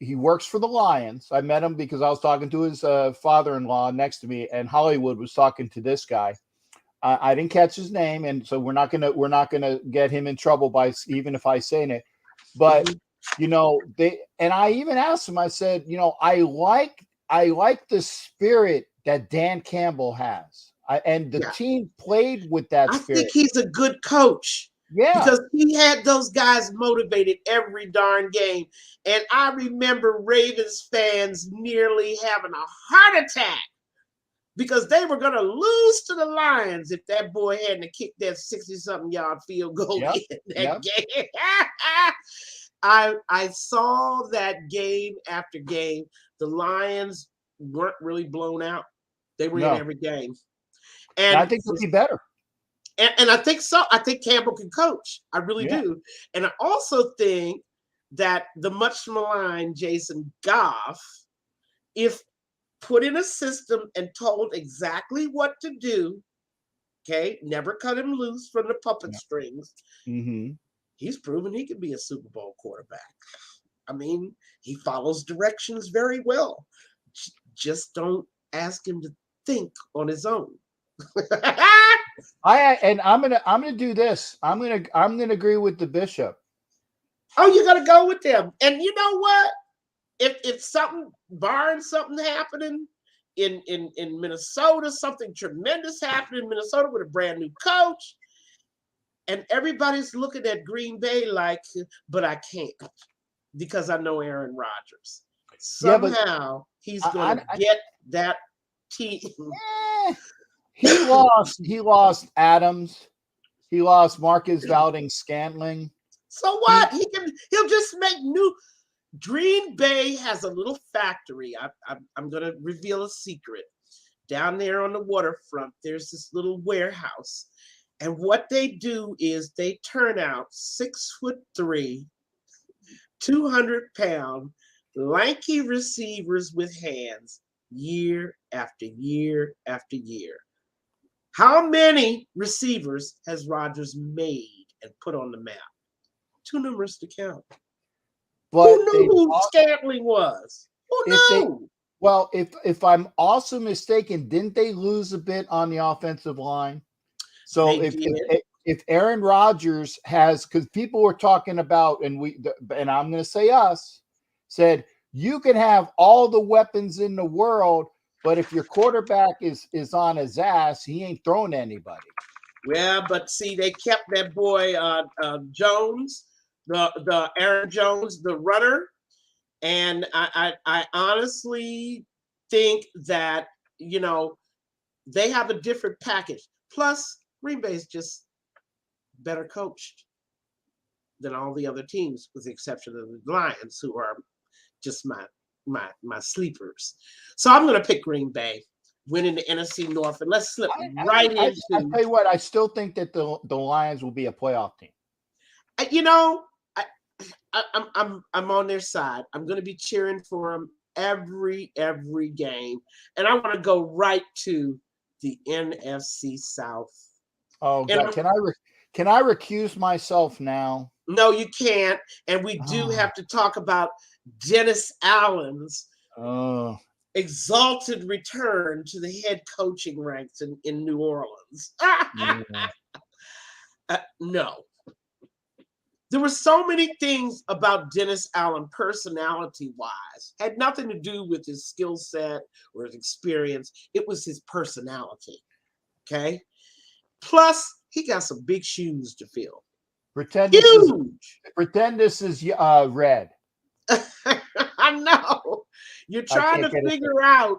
he works for the Lions. I met him because I was talking to his father-in-law next to me, and Hollywood was talking to this guy. I didn't catch his name, and so we're not gonna get him in trouble by even if I say it. But and I even asked him. I said, I like the spirit that Dan Campbell has, and the team played with that spirit. I think he's a good coach. Yeah, because he had those guys motivated every darn game. And I remember Ravens fans nearly having a heart attack because they were going to lose to the Lions if that boy hadn't kicked that 60-something yard field goal in that game. I saw that game after game. The Lions weren't really blown out. They were in every game. And I think they'll be better. And I think so. I think Campbell can coach. I really do. And I also think that the much maligned Jason Goff, if put in a system and told exactly what to do, okay, never cut him loose from the puppet strings, he's proven he can be a Super Bowl quarterback. I mean, he follows directions very well. Just don't ask him to think on his own. I'm gonna do this. I'm gonna agree with the Bishop. Oh, you gotta go with them. And you know what? If something, barring something happening in Minnesota, something tremendous happened in Minnesota with a brand new coach, and everybody's looking at Green Bay like, but I can't because I know Aaron Rodgers. Somehow he's gonna get that team. He lost Adams. He lost Marcus Valdez-Scantling. So what? He'll just make new. Green Bay has a little factory. I'm going to reveal a secret. Down there on the waterfront, there's this little warehouse. And what they do is they turn out 6'3", 200-pound, lanky receivers with hands year after year after year. How many receivers has Rodgers made and put on the map? Too numerous to count. But who knew who Scantling was? Who knew? If I'm also mistaken, didn't they lose a bit on the offensive line? So if Aaron Rodgers has, because people were talking about, and I'm going to say us, said you can have all the weapons in the world, but if your quarterback is on his ass, he ain't throwing to anybody. Well, but see, they kept that boy Jones, the Aaron Jones, the runner, and I honestly think that they have a different package. Plus, Green Bay is just better coached than all the other teams, with the exception of the Lions, who are just my sleepers. So I'm going to pick Green Bay, winning the NFC North, and let's slip right into. I tell you what, I still think that the Lions will be a playoff team. I'm on their side. I'm going to be cheering for them every game, and I want to go right to the NFC South. Oh, God. Can I recuse myself now? No, you can't. And we do have to talk about Dennis Allen's exalted return to the head coaching ranks in New Orleans. No. There were so many things about Dennis Allen, personality-wise, had nothing to do with his skill set or his experience. It was his personality. Okay. Plus, he got some big shoes to fill. Pretend Huge. this is red. I know. You're trying to figure out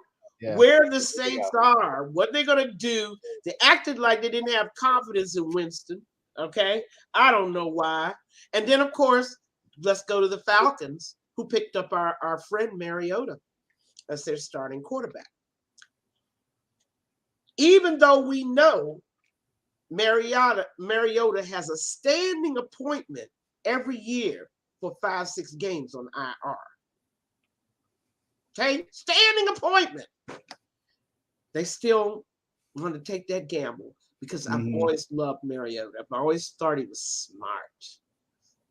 where the Saints are, what they're going to do. They acted like they didn't have confidence in Winston. Okay. I don't know why. And then, of course, let's go to the Falcons, who picked up our friend Mariota as their starting quarterback. Even though we know Mariota has a standing appointment every year for 5-6 games on IR. Okay, standing appointment. They still want to take that gamble because I've always loved Mariota. I've always thought he was smart.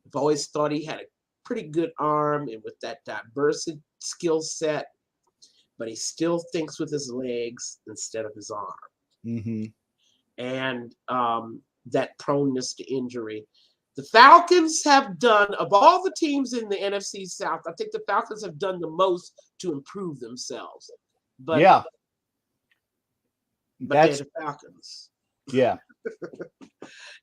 I've always thought he had a pretty good arm and with that diverse skill set, but he still thinks with his legs instead of his arm. And that proneness to injury. The Falcons have done, of all the teams in the NFC South, I think the Falcons have done the most to improve themselves. But they're the Falcons. Yeah.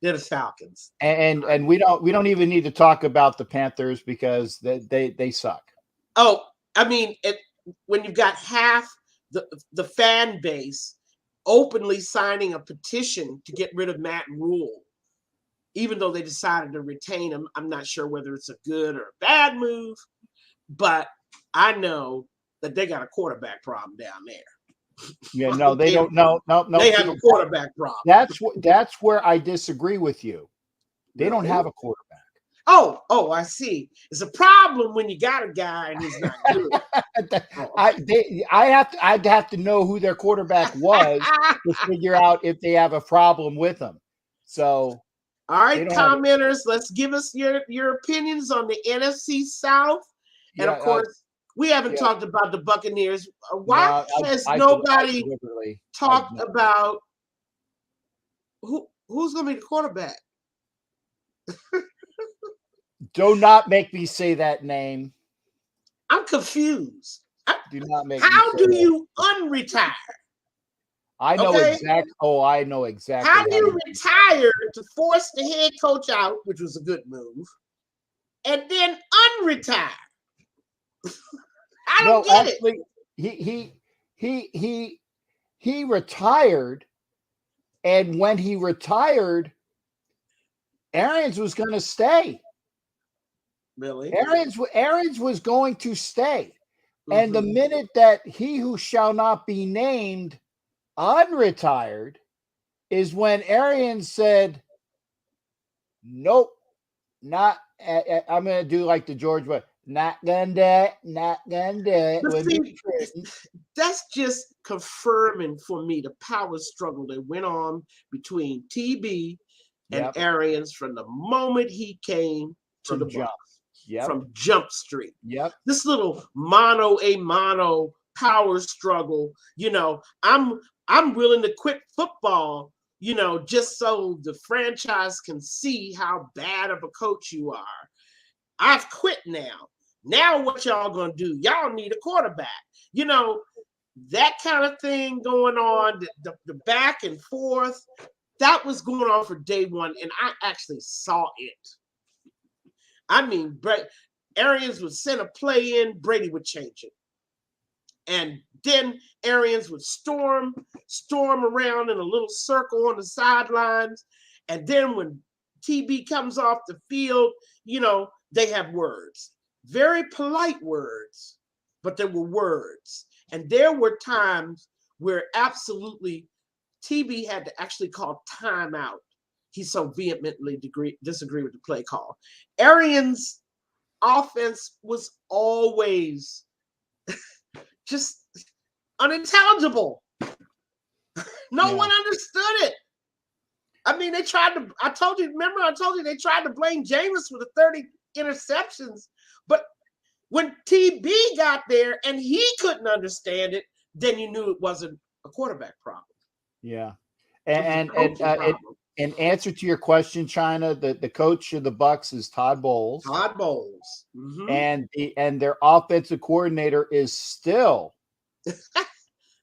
They're the Falcons. And we don't even need to talk about the Panthers because they suck. Oh, I mean, when you've got half the fan base openly signing a petition to get rid of Matt Rule, even though they decided to retain him. I'm not sure whether it's a good or a bad move, but I know that they got a quarterback problem down there. Yeah, no, they don't. No. They have a quarterback problem. That's where I disagree with you. They don't have a quarterback. Oh, I see. It's a problem when you got a guy and he's not good. I'd have to know who their quarterback was to figure out if they have a problem with him. So, all right, commenters, let's give us your opinions on the NFC South, and of course, we haven't talked about the Buccaneers. Why has nobody talked about who's going to be the quarterback? Do not make me say that name. I'm confused. Do not make. How do you unretire? I know exactly. Oh, I know exactly. How do you retire to force the head coach out, which was a good move, and then unretire? I don't get it. He retired, and when he retired, Arians was going to stay. Really? Arians was going to stay. And the minute that he who shall not be named unretired is when Arians said, nope, not, I'm going to do like the George, but not going to do it. That's just confirming for me the power struggle that went on between TB and Arians from the moment he came to the Bucs. From Jump Street. This little mano a mano power struggle, I'm willing to quit football, just so the franchise can see how bad of a coach you are. I've quit now. Now what y'all gonna do? Y'all need a quarterback. That kind of thing going on, the back and forth, that was going on for day one, and I actually saw it. I mean, Arians would send a play in, Brady would change it. And then Arians would storm around in a little circle on the sidelines. And then when TB comes off the field, they have words. Very polite words, but there were words. And there were times where absolutely TB had to actually call timeout. He so vehemently disagreed with the play call. Arians' offense was always just unintelligible. No one understood it. I mean, they tried to, I told you they tried to blame Jameis for the 30 interceptions. But when TB got there and he couldn't understand it, then you knew it wasn't a quarterback problem. Yeah. And in answer to your question, China, the coach of the Bucs is Todd Bowles. Todd Bowles. And their offensive coordinator is still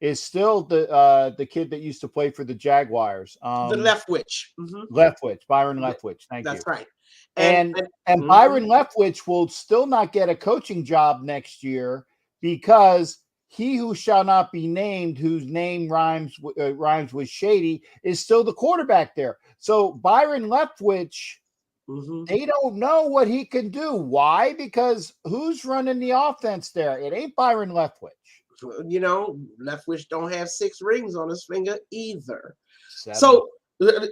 is still the kid that used to play for the Jaguars. The Leftwich. Leftwich, Byron Leftwich. Thank you. That's right. And Byron Leftwich will still not get a coaching job next year because he who shall not be named, whose name rhymes with Shady, is still the quarterback there. So Byron Leftwich, they don't know what he can do. Why? Because who's running the offense there? It ain't Byron Leftwich. You know, Leftwich don't have 6 rings on his finger either. 7. So,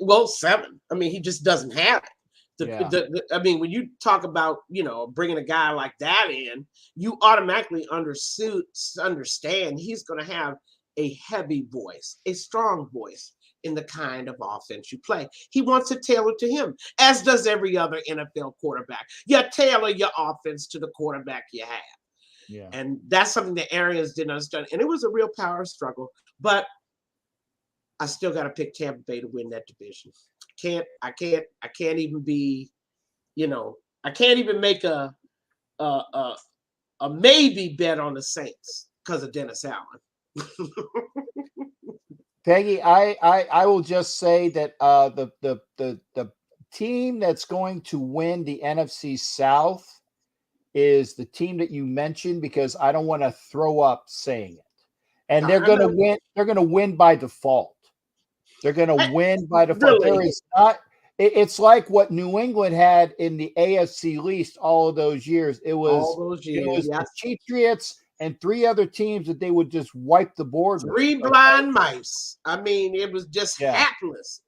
well, 7. I mean, he just doesn't have it. Yeah. I mean, when you talk about, you know, bringing a guy like that in, you automatically understand he's going to have a heavy voice, a strong voice in the kind of offense you play. He wants it tailored to him, as does every other NFL quarterback. You tailor your offense to the quarterback you have. Yeah. And that's something that Arians didn't understand. And it was a real power struggle. But I still got to pick Tampa Bay to win that division. I can't even be, you know, I can't even make a maybe bet on the Saints because of Dennis Allen. Peggy, I will just say that the team that's going to win the NFC South is the team that you mentioned, because I don't want to throw up saying it. And they're going to win. They're going to win by default. They're going to win by default. Really? There is not. It's like what New England had in the AFC least all of those years. It was the Patriots and 3 other teams that they would just wipe the board with. 3 blind mice. I mean, it was just hapless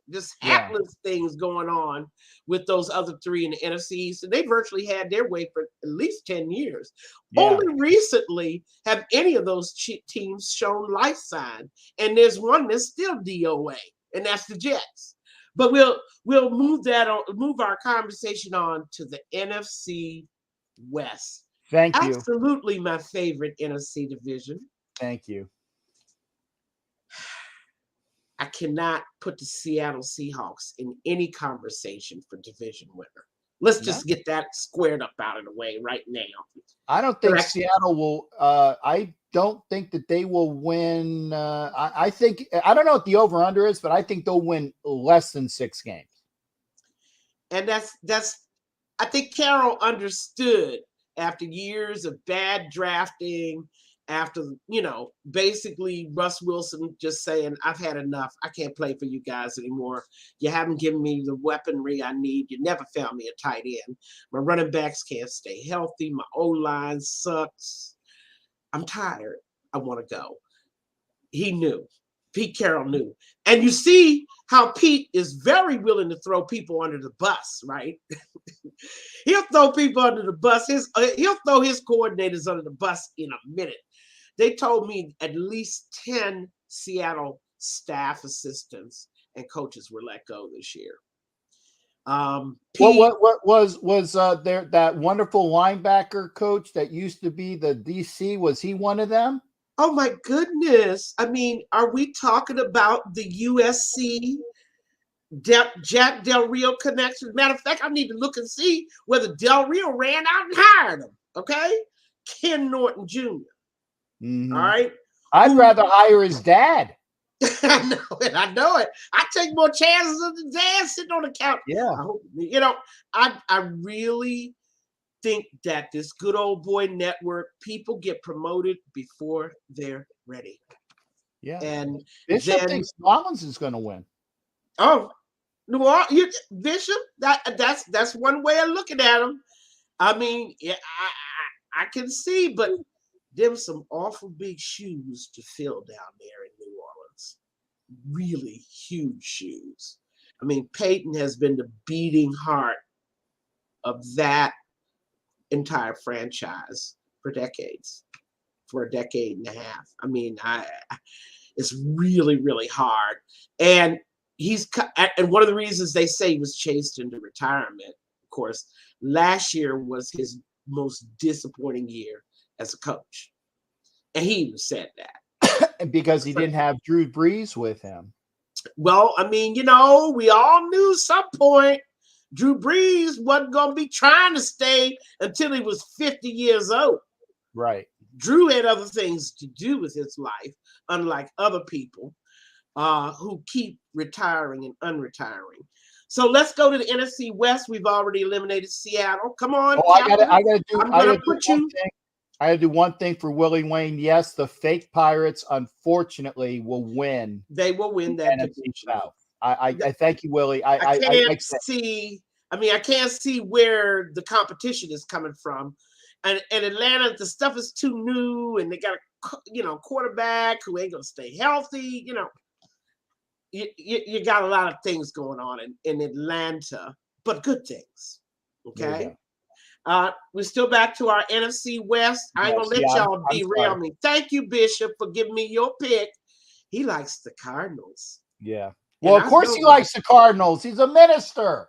things going on with those other 3 in the NFC East. And they virtually had their way for at least 10 years. Yeah. Only recently have any of those teams shown life sign. And there's one that's still DOA, and that's the Jets. But we'll move our conversation on to the NFC West. Thank you. Absolutely my favorite NFC division. Thank you. I cannot put the Seattle Seahawks in any conversation for division winner. Let's just get that squared up out of the way right now. I don't think Seattle will. I don't think that they will win. I think, I don't know what the over-under is, but I think they'll win less than 6 games. And that's I think Carroll understood after years of bad drafting, after, you know, basically Russ Wilson just saying, I've had enough. I can't play for you guys anymore. You haven't given me the weaponry I need. You never found me a tight end. My running backs can't stay healthy. My O-line sucks. I'm tired. I want to go. He knew. Pete Carroll knew. And you see how Pete is very willing to throw people under the bus, right? He'll throw people under the bus. He'll throw his coordinators under the bus in a minute. They told me at least 10 Seattle staff assistants and coaches were let go this year. What was there, that wonderful linebacker coach that used to be the DC? Was he one of them? Oh my goodness! I mean, are we talking about the USC Jack Del Rio connection? Matter of fact, I need to look and see whether Del Rio ran out and hired him. Okay, Ken Norton Jr. Mm-hmm. All right. I'd rather hire his dad. I know it. I take more chances of the dad sitting on the couch. Yeah. I really think that this good old boy network, people get promoted before they're ready. Yeah. And Bishop thinks Rollins is going to win. Oh, no, Bishop. That's one way of looking at him. I mean, yeah, I can see, but them some awful big shoes to fill down there in New Orleans. Really huge shoes. I mean, Peyton has been the beating heart of that entire franchise for decades, for a decade and a half. I mean, it's really, really hard. And and one of the reasons they say he was chased into retirement, of course, last year was his most disappointing year as a coach. And he even said that. Because he didn't have Drew Brees with him. Well, I mean, we all knew some point Drew Brees wasn't going to be trying to stay until he was 50 years old. Right. Drew had other things to do with his life, unlike other people who keep retiring and unretiring. So let's go to the NFC West. We've already eliminated Seattle. Come on, Oh, I gotta do one thing for Willie Wayne. Yes, the fake Pirates, unfortunately, will win. They will win that NFC South. I thank you, Willie. I can't see. I mean, I can't see where the competition is coming from. And Atlanta, the stuff is too new, and they got a quarterback who ain't gonna stay healthy. You got a lot of things going on in Atlanta, but good things. Okay. We're still back to our NFC West. I ain't gonna let y'all derail me. Thank you, Bishop, for giving me your pick. He likes the Cardinals. Yeah. Well, of course he likes the Cardinals. He's a minister.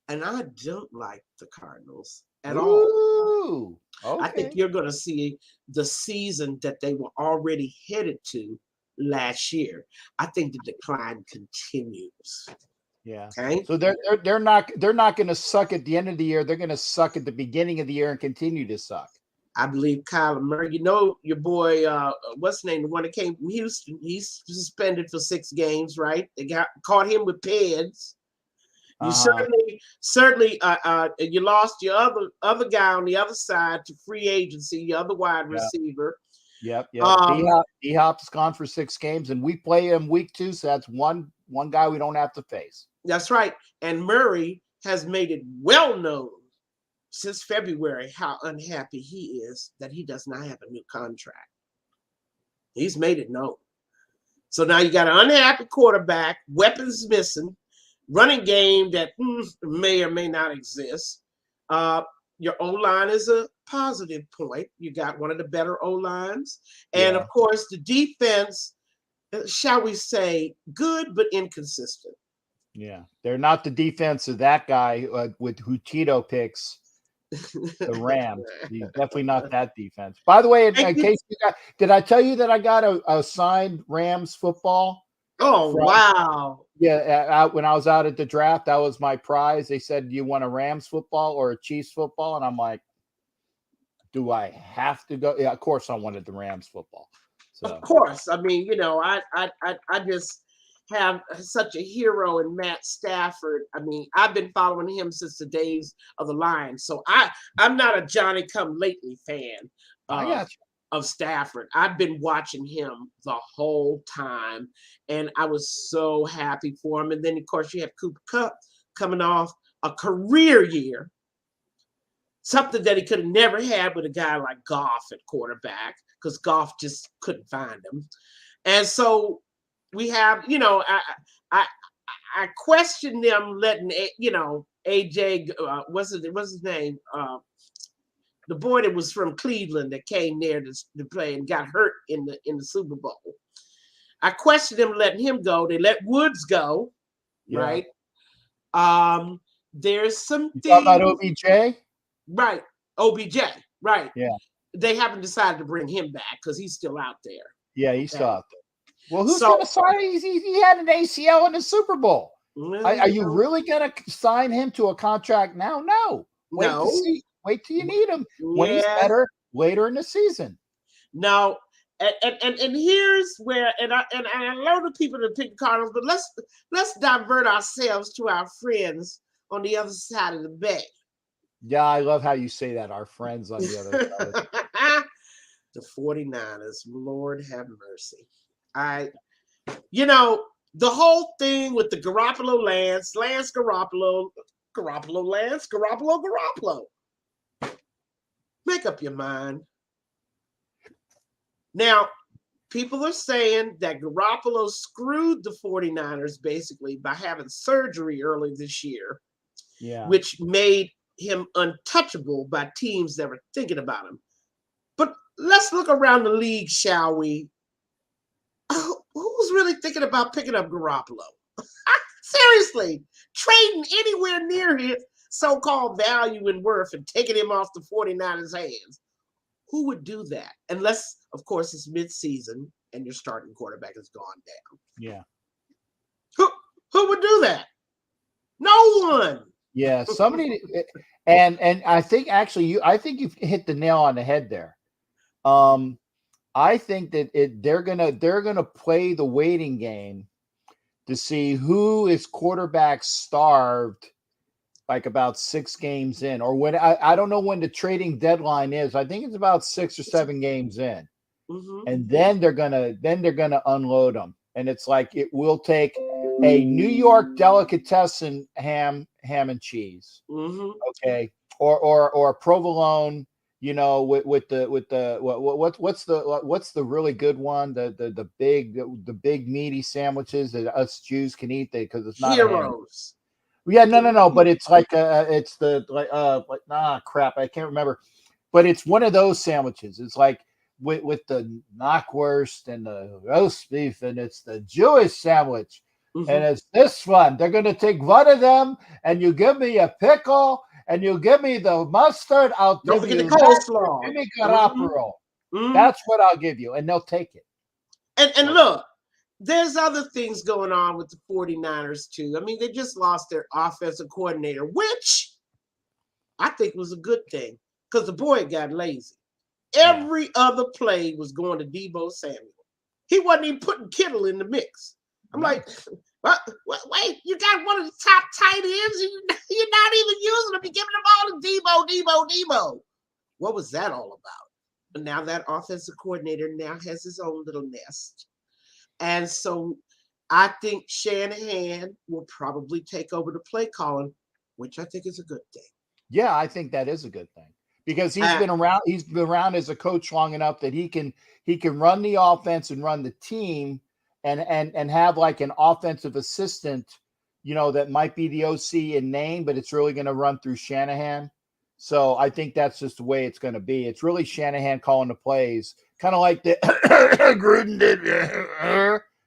And I don't like the Cardinals at all. Okay. I think you're going to see the season that they were already headed to last year. I think the decline continues. Yeah. Okay. So they're not going to suck at the end of the year. They're going to suck at the beginning of the year and continue to suck. I believe Kyler Murray. Your boy, what's his name? The one that came from Houston. He's suspended for 6 games, right? They caught him with pads. You certainly you lost your other guy on the other side to free agency, the other wide receiver. Yep. D-Hop's gone for 6 games, and we play him week 2, so that's one guy we don't have to face. That's right. And Murray has made it well known since February how unhappy he is that he does not have a new contract. He's made it known. So now you got an unhappy quarterback, weapons missing, running game that may or may not exist. Your O-line is a positive point. You got one of the better O-lines. And, of course, the defense, shall we say, good but inconsistent. Yeah. They're not the defense of that guy with who Tito picks. The Rams. He's definitely not that defense. By the way, in case did I tell you that I got a signed Rams football? Oh, wow. Yeah, when I was out at the draft, that was my prize. They said, "Do you want a Rams football or a Chiefs football?" And I'm like, "Do I have to go?" Yeah, of course I wanted the Rams football. So. Of course. I mean, I just have such a hero in Matt Stafford. I mean, I've been following him since the days of the Lions. So I'm not a Johnny-come-lately fan of Stafford. I've been watching him the whole time, and I was so happy for him. And then, of course, you have Cooper Kupp coming off a career year, something that he could have never had with a guy like Goff at quarterback, because Goff just couldn't find him. And so we have, I question them letting, AJ, what's his name? The boy that was from Cleveland that came there to play and got hurt in the Super Bowl. I question them letting him go. They let Woods go, right? There's some things. You talking about OBJ? Right. OBJ, right. Yeah. They haven't decided to bring him back because he's still out there. Yeah, he's still out there. Well, who's going to sign? He had an ACL in the Super Bowl. Are you really going to sign him to a contract now? No. Wait till you need him when he's better later in the season. No, and here's where and I know the people that pick Cardinals, but let's divert ourselves to our friends on the other side of the bay. Yeah, I love how you say that. Our friends on the other side. The 49ers, Lord have mercy. The whole thing with the Garoppolo Lance Garoppolo. Make up your mind. Now, people are saying that Garoppolo screwed the 49ers basically by having surgery early this year, which made him untouchable by teams that were thinking about him. But let's look around the league, shall we? Who's really thinking about picking up Garoppolo? Seriously, trading anywhere near his so-called value and worth and taking him off the 49ers' hands. Who would do that? Unless, of course, it's mid-season and your starting quarterback has gone down. Yeah. Who would do that? No one. Yeah, somebody, and I think actually I think you've hit the nail on the head there. I think that they're gonna play the waiting game to see who is quarterback starved, like about 6 games in, or when I don't know when the trading deadline is. I think it's about 6 or 7 games in, and then they're gonna unload them. And it's like it will take a New York delicatessen ham and cheese, okay, or a provolone, with the what's the really good one, the big meaty sandwiches that us Jews can eat, because it's not a ham. Heroes. Yeah, no, but it's like it's the crap, I can't remember, but it's one of those sandwiches. It's like with the knockwurst and the roast beef, and it's the Jewish sandwich, and it's this one. They're gonna take one of them, and you give me a pickle, and you give me the mustard. I'll Don't give forget you the coleslaw. Give me garaparo. That's what I'll give you, and they'll take it. And look, there's other things going on with the 49ers too. I mean, they just lost their offensive coordinator, which I think was a good thing, because the boy got lazy. Every other play was going to Deebo Samuel. He wasn't even putting Kittle in the mix. I'm like, wait, you got one of the top tight ends, and you're not even using them. You're giving them all to Deebo. What was that all about? But now that offensive coordinator now has his own little nest. And so I think Shanahan will probably take over the play calling, which I think is a good thing. Yeah, I think that is a good thing, because he's been around. He's been around as a coach long enough that he can run the offense and run the team, and have like an offensive assistant, that might be the OC in name, but it's really going to run through Shanahan. So I think that's just the way it's going to be. It's really Shanahan calling the plays, kind of like the Gruden did,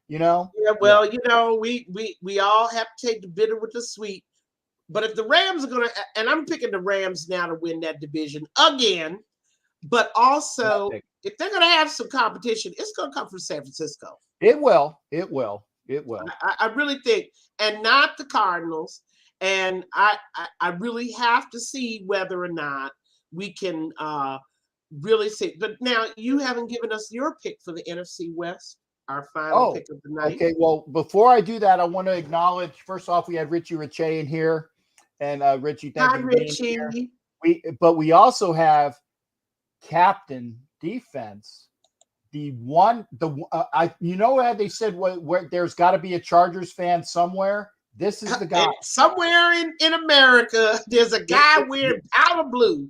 Yeah, well, we all have to take the bitter with the sweet. But if the Rams are going to, and I'm picking the Rams now to win that division again, but also if they're going to have some competition, it's going to come from San Francisco. It will. I really think, and not the Cardinals. And I really have to see whether or not we can really see. But now you haven't given us your pick for the NFC West, our final pick of the night. Okay, well, before I do that, I want to acknowledge, first off, we had Richie Riche in here. And Richie, thank you for being here. But we also have Captain Defense. They said where there's got to be a Chargers fan somewhere. This is the guy. Somewhere in America, there's a guy wearing powder blue.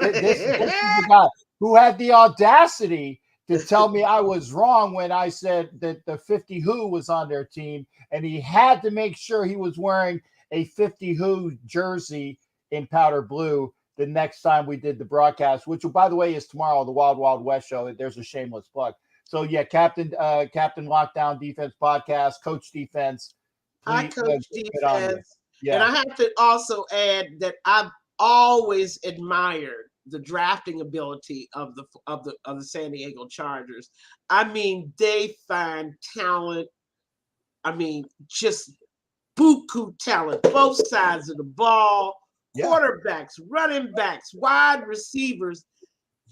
This is the guy who had the audacity to tell me I was wrong when I said that the 50 Who was on their team, and he had to make sure he was wearing a 50 Who jersey in powder blue the next time we did the broadcast, which, by the way, is tomorrow, the Wild Wild West show. There's a shameless plug. So yeah, Captain Lockdown Defense podcast, Coach Defense. I coach defense, and I have to also add that I've always admired the drafting ability of the San Diego Chargers. I mean, they find talent. I mean, just buku talent, both sides of the ball, quarterbacks, running backs, wide receivers.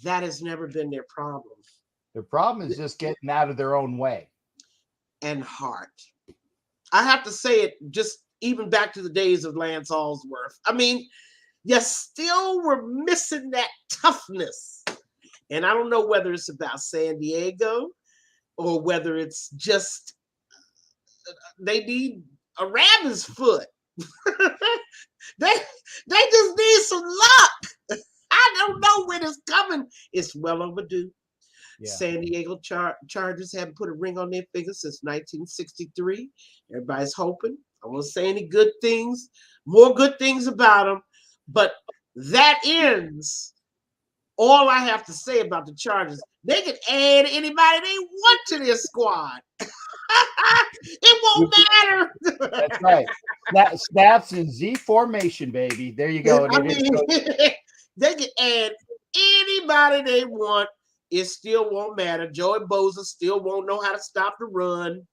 That has never been their problem. Their problem is just getting out of their own way. And heart. I have to say it, just even back to the days of Lance Allsworth. I mean, you still were missing that toughness. And I don't know whether it's about San Diego or whether it's just they need a rabbit's foot. they just need some luck. I don't know when it's coming. It's well overdue. Yeah. San Diego Chargers haven't put a ring on their finger since 1963. Everybody's hoping. I won't say any good things, more good things about them, but that ends all I have to say about the Chargers. They can add anybody they want to their squad. It won't matter. That's right. Snaps in Z formation, baby. There you go. I mean, they can add anybody they want. It still won't matter. Joey Bosa still won't know how to stop the run.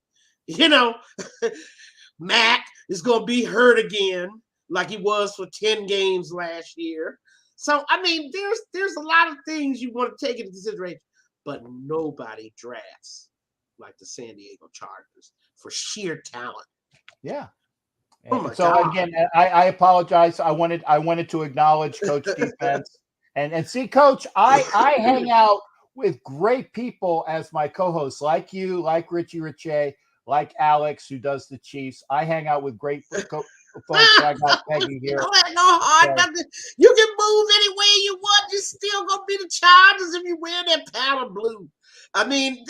Mac is going to be hurt again. like he was for 10 games last year. So, I mean, there's a lot of things you want to take into consideration, but nobody drafts like the San Diego Chargers for sheer talent. Yeah. Oh my so God. again, I apologize. I wanted to acknowledge Coach Defense and see, Coach, I hang out with great people as my co-hosts, like you, like Richie Riche, like Alex, who does the Chiefs. I hang out with great folks. I got Peggy here. No hard nothing. You can move any way you want. You're still gonna be the Chargers if you wear that powder blue. I mean,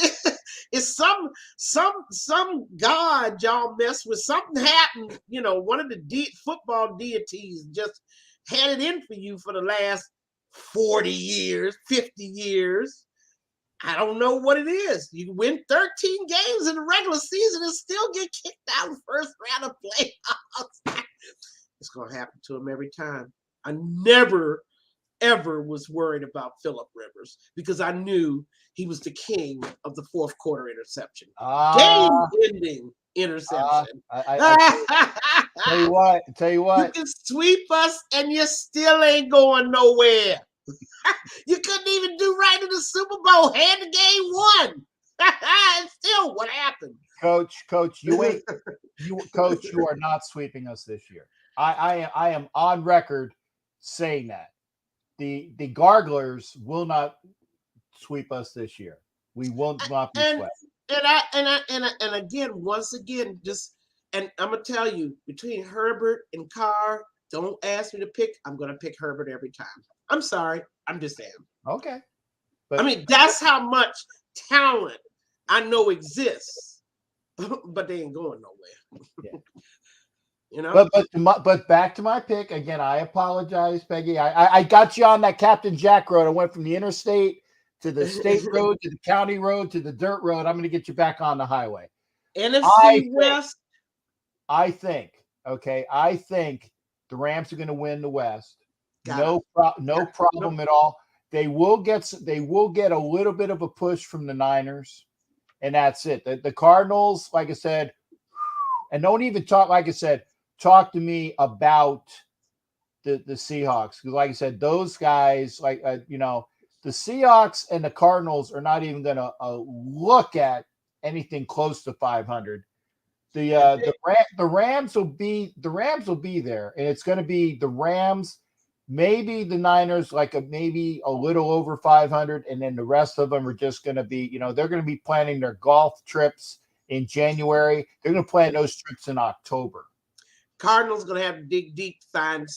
it's some god y'all mess with. Something happened. You know, one of the football deities just had it in for you for the last 40 years, 50 years. I don't know what it is. You win 13 games in the regular season and still get kicked out in the first round of playoffs. It's going to happen to him every time. I never, ever was worried about Phillip Rivers because I knew he was the king of the fourth quarter interception. Game-ending interception. Tell you what. You can sweep us and you still ain't going nowhere. You couldn't even do right in the Super Bowl. Had the game won. And still, what happened? Coach, you are not sweeping us this year. I am on record saying that. The Garglers will not sweep us this year. We will not be swept. And again, once again, and I'm gonna tell you, between Herbert and Carr, don't ask me to pick. I'm gonna pick Herbert every time. I'm sorry. I'm just saying. Okay. I mean, that's how much talent I know exists, but they ain't going nowhere. Yeah. You know. But back to my pick again. I apologize, Peggy. I got you on that Captain Jack road. I went from the interstate to the state road to the county road to the dirt road. I'm going to get you back on the highway. NFC West. I think the Rams are going to win the West. No problem at all. They will get a little bit of a push from the Niners, and that's it. The Cardinals, like I said, and don't even talk. Like I said, talk to me about the Seahawks because, like I said, those guys, the Seahawks and the Cardinals are not even going to look at anything close to 500. The Rams will be there, and it's going to be the Rams. Maybe the Niners, maybe a little over 500, and then the rest of them are just going to be, they're going to be planning their golf trips in January. They're going to plan those trips in October. Cardinals going to have to dig deep, find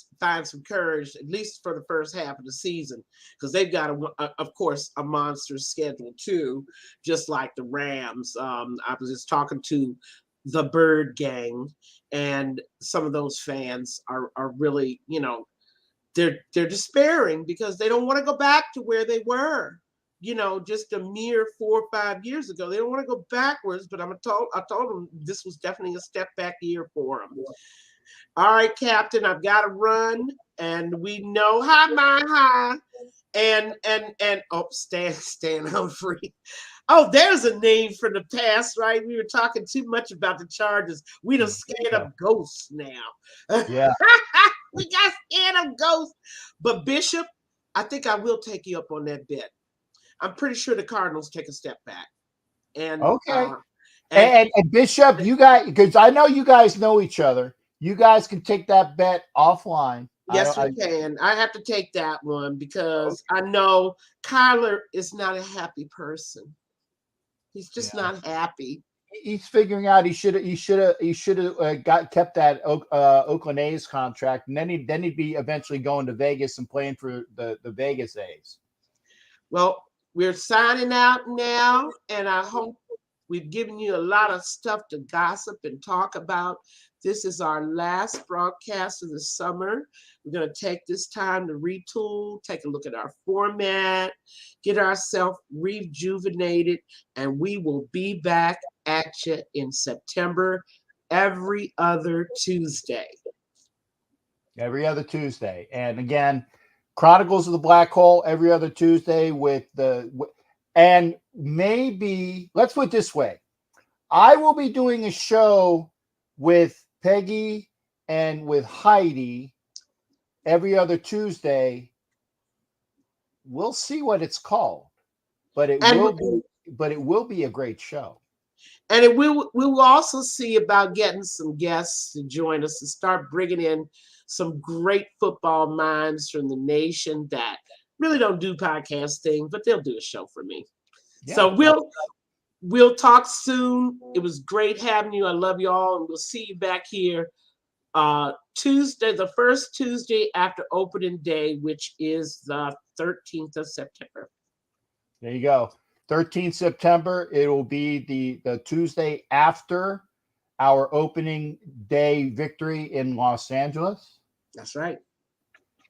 some courage, at least for the first half of the season, because they've got, of course, a monster schedule too, just like the Rams. I was just talking to the Bird Gang, and some of those fans are really, they're despairing because they don't want to go back to where they were, just a mere 4 or 5 years ago. They don't want to go backwards, but I told them this was definitely a step back year for them. All right, Captain, I've got to run, and we know hi, and Stan Humphrey. Oh, there's a name from the past, right? We were talking too much about the Chargers. We done scared of ghosts now. Yeah. We got scared of ghosts. But Bishop, I think I will take you up on that bet. I'm pretty sure the Cardinals take a step back. And okay. And Bishop, you guys, because I know you guys know each other. You guys can take that bet offline. Yes, we can. I have to take that one because I know Kyler is not a happy person. He's just not happy. He's figuring out he should have kept that Oakland A's contract, and then he'd be eventually going to Vegas and playing for the Vegas A's. Well, we're signing out now, and I hope we've given you a lot of stuff to gossip and talk about. This is our last broadcast of the summer. We're going to take this time to retool, take a look at our format, get ourselves rejuvenated, and we will be back at you in September every other Tuesday. Every other Tuesday. And again, Chronicles of the Black Hole every other Tuesday and maybe, let's put it this way. I will be doing a show with Peggy and with Heidi every other Tuesday. We'll see what it's called, but it will be a great show. And we will also see about getting some guests to join us and start bringing in some great football minds from the nation that really don't do podcasting, but they'll do a show for me. Yeah. So we'll talk soon. It was great having you. I love you all, and we'll see you back here Tuesday, the first Tuesday after opening day, which is the 13th of September. There you go. 13th September. It will be the Tuesday after our opening day victory in Los Angeles. That's right.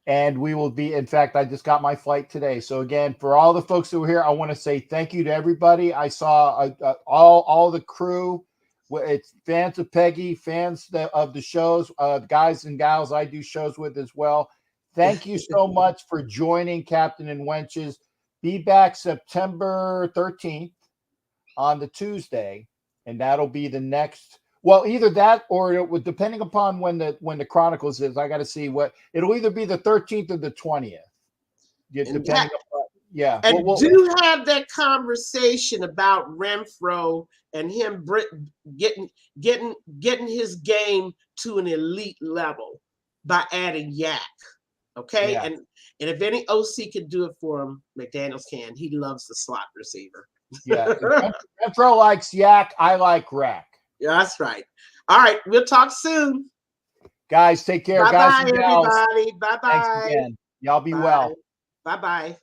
And we will be, in fact, I just got my flight today. So again, for all the folks who were here, I want to say thank you to everybody. I saw all the crew. It's fans of Peggy, fans of the shows, guys and gals I do shows with as well. Thank you so much for joining Captain and Wenches. Be back September 13th on the Tuesday, and that'll be the next. Well, either that or it would, depending upon when the Chronicles is. I got to see what it'll either be the 13th or the 20th. Yeah. And do have that conversation about Renfro and him getting his game to an elite level by adding Yak. Okay. Yeah. And if any OC can do it for him, McDaniels can. He loves the slot receiver. Yeah. Renfro likes Yak. I like Rack. Yeah, that's right. All right. We'll talk soon. Guys, take care. Bye-bye, everybody. Bye-bye. Thanks again. Y'all be well. Bye-bye.